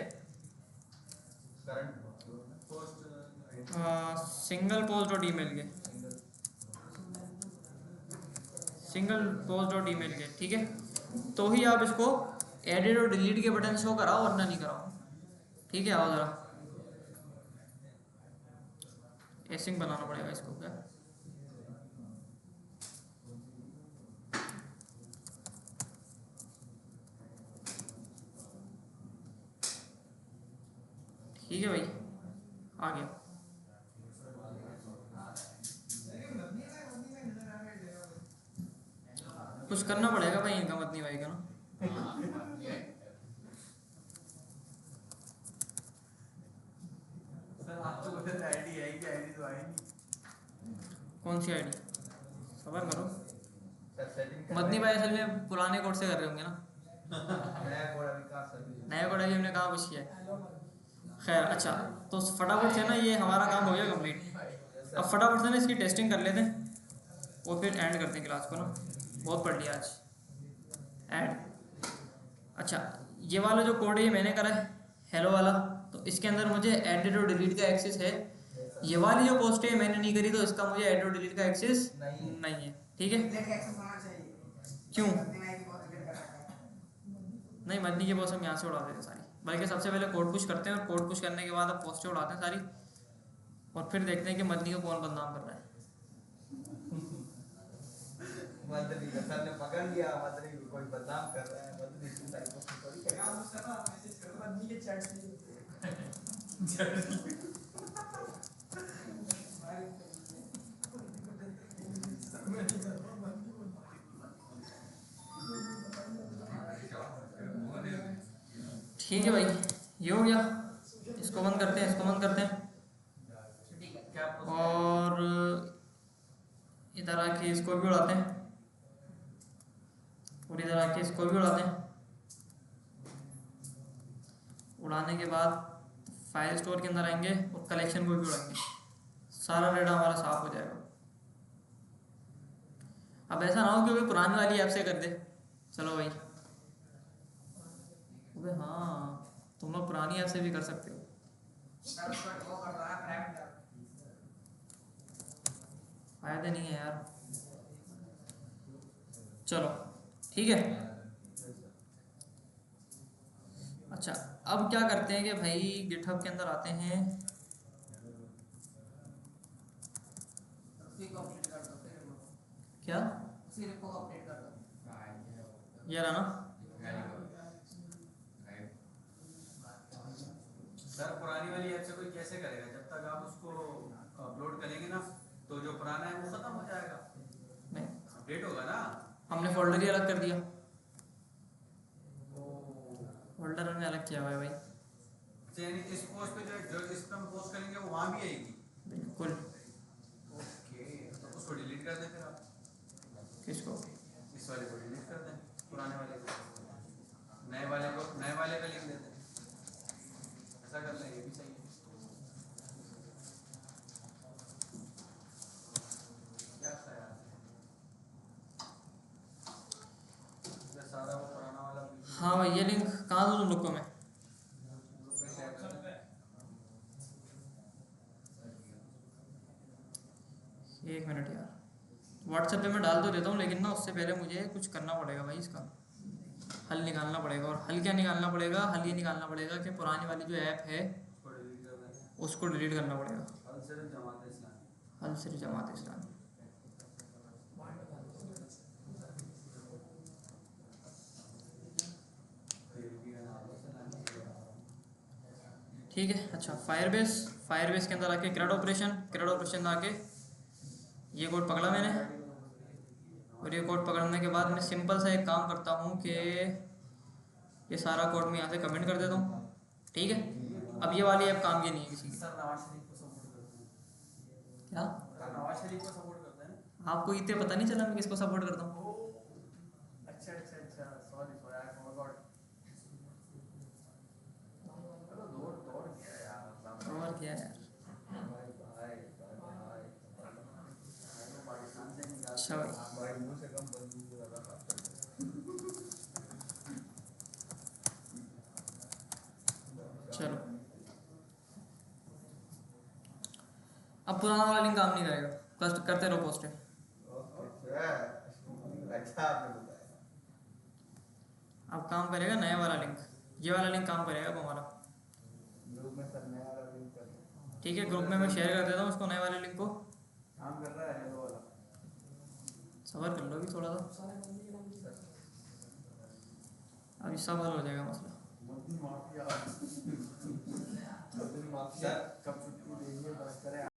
Speaker 3: current post
Speaker 1: single post dot email के, सिंगल पोस्ट डॉट ईमेल के, ठीक है, तो ही आप इसको एडिट और डिलीट के बटन शो कराओ, वरना नहीं कराओ, ठीक है। आओ जरा एसिंग बनाना पड़ेगा इसको क्या, ठीक है भाई, आ गया। कुछ करना पड़ेगा भाई इनका मदनी भाई का ना।
Speaker 2: सर आपको उधर आईडी है कि आईडी तो आई नहीं।
Speaker 1: कौन सी आईडी, सबर करो।
Speaker 3: सर सेटिंग
Speaker 1: मदनी भाई असल में पुराने कोड से कर रहे होंगे ना,
Speaker 3: नया कोड अभी कहाँ सर
Speaker 1: नया कोड अभी हमने कहाँ कुछ किया है। खैर अच्छा, तो फटाफट से ना ये हमारा काम हो गया कंप्लीट। अब फटाफट से ना इसकी टेस्टिंग कर लेते हैं और फिर एंड करते हैं क्लास को ना, बहुत पढ़ लिया आज। ऐड, अच्छा ये वाला जो कोड है ये मैंने करा है, हेलो वाला, तो इसके अंदर मुझे एडिट और डिलीट का एक्सेस है। ये वाली जो पोस्ट है मैंने नहीं करी, तो इसका मुझे एडिट और डिलीट का एक्सेस नहीं है, ठीक है। क्यों नहीं, मदनी के बॉस हम यहाँ से उड़ा देते हैं सारी, बल्कि सबसे पहले कोड पुश करते हैं और कोड पुश करने के बाद अब पोस्टें उड़ाते हैं सारी, और फिर देखते हैं कि मदनी को कौन बदनाम कर रहा है।
Speaker 3: मदनी का सर ने पकड़ लिया, मदनी को कोई बदनाम कर रहा है, मदनी की सारी पोस्ट थोड़ी करेगा।
Speaker 2: मदनी के चैट से
Speaker 1: ठीक है भाई, ये हो गया, इसको बंद करते हैं, इसको बंद करते हैं, और इधर आके इसको भी उड़ाते हैं, और इधर आके इसको भी उड़ाते हैं। उड़ाने के बाद फाइल स्टोर के अंदर आएंगे और कलेक्शन को भी उड़ाएंगे, सारा डेटा हमारा साफ हो जाएगा। अब ऐसा ना हो कि भाई पुरानी वाली ऐप से कर दे, चलो भाई, अबे हाँ तुम लोग पुरानी ऐप से भी कर सकते हो। फायदा नहीं है यार, चलो ठीक है। अच्छा अब क्या करते हैं कि भाई गिटहब के अंदर आते हैं, क्या ये रहा ना,
Speaker 2: सर पुरानी वाली ऐप से कोई कैसे करेगा, जब तक आप उसको अपलोड करेंगे ना तो जो पुराना है वो खत्म हो जाएगा,
Speaker 1: नहीं
Speaker 2: अपडेट होगा ना।
Speaker 1: हमने फोल्डर ही अलग कर दिया,
Speaker 2: तो
Speaker 1: फोल्डर हमने अलग किया हुआ है भाई,
Speaker 2: यानी इस पोस्ट पे जो इस पे हम पोस्ट करेंगे वो वहाँ भी आएगी।
Speaker 1: बिल्कुल।
Speaker 2: ओके, तो उसको डिलीट कर दें फिर आप,
Speaker 1: किसको,
Speaker 2: इस वाले को डिलीट कर दें, पुराने वाले को, नए वाले का लिख देते हैं, ऐसा कर लें, ये भी सही है। क्या ख्याल है? ये सारा वो पुराना वाला भी
Speaker 1: हाँ भाई ये लिंक कहाँ दूँ तुम लोग को मैं,
Speaker 2: ग्रुप में शेयर कर दें।
Speaker 1: एक मिनट यार, व्हाट्सएप व्हाट्सएप पे मैं डाल तो देता हूँ, लेकिन ना उससे पहले मुझे कुछ करना पड़ेगा भाई, इसका हल निकालना पड़ेगा। और हल क्या निकालना पड़ेगा? हल ये निकालना पड़ेगा कि पुरानी वाली जो ऐप है
Speaker 2: उसको डिलीट कर दें।
Speaker 1: उसको डिलीट करना पड़ेगा।
Speaker 2: हल सिर्फ जमात इस्लामी।
Speaker 1: हल सिर्फ जमात इस्लामी। ठीक है। अच्छा, फायरबेस के अंदर आके क्रेड ऑपरेशन आके ये कोड पकड़ा मैंने, और ये कोड पकड़ने के बाद मैं सिंपल सा एक काम करता हूँ कि ये सारा कोड मैं यहाँ से कमेंट कर देता हूँ। ठीक है, अब ये वाली ऐप काम की नहीं है किसी की।
Speaker 2: सर नवाज शरीफ को सपोर्ट करते हैं।
Speaker 1: क्या
Speaker 2: नवाज शरीफ को सपोर्ट करते हैं।
Speaker 1: आपको इतने पता नहीं चला मैं किसको सपोर्ट करता हूँ?
Speaker 3: अच्छा अच्छा अच्छा, सॉरी सॉरी, आई फॉरगॉट। चलो दौड़ दौड़ गया यार, मतलब
Speaker 1: और क्या यार।
Speaker 3: भाई भाई भाई
Speaker 2: पाकिस्तान से निकाल
Speaker 1: अच्छा भाई,
Speaker 3: भाई मुंह से कम बंदूक से ज्यादा बात करते
Speaker 1: चलो अब पुराना वाला लिंक काम नहीं करेगा, करते रहो पोस्ट।
Speaker 3: ओके अच्छा आपने बताया।
Speaker 1: अब काम करेगा नया वाला लिंक, ये वाला लिंक काम करेगा अब हमारा।
Speaker 3: ग्रुप में सर नया वाला लिंक कर दो।
Speaker 1: ठीक है, ग्रुप में मैं शेयर कर देता हूँ उसको, नए वाले लिंक को।
Speaker 3: काम कर रहा है हेलो वाला।
Speaker 1: सबर कर लो अभी थोड़ा सा, अभी सब हल हो जाएगा मसला।
Speaker 3: मोदी माफिया मोदी माफिया कब छुट्टी देंगे बस करें।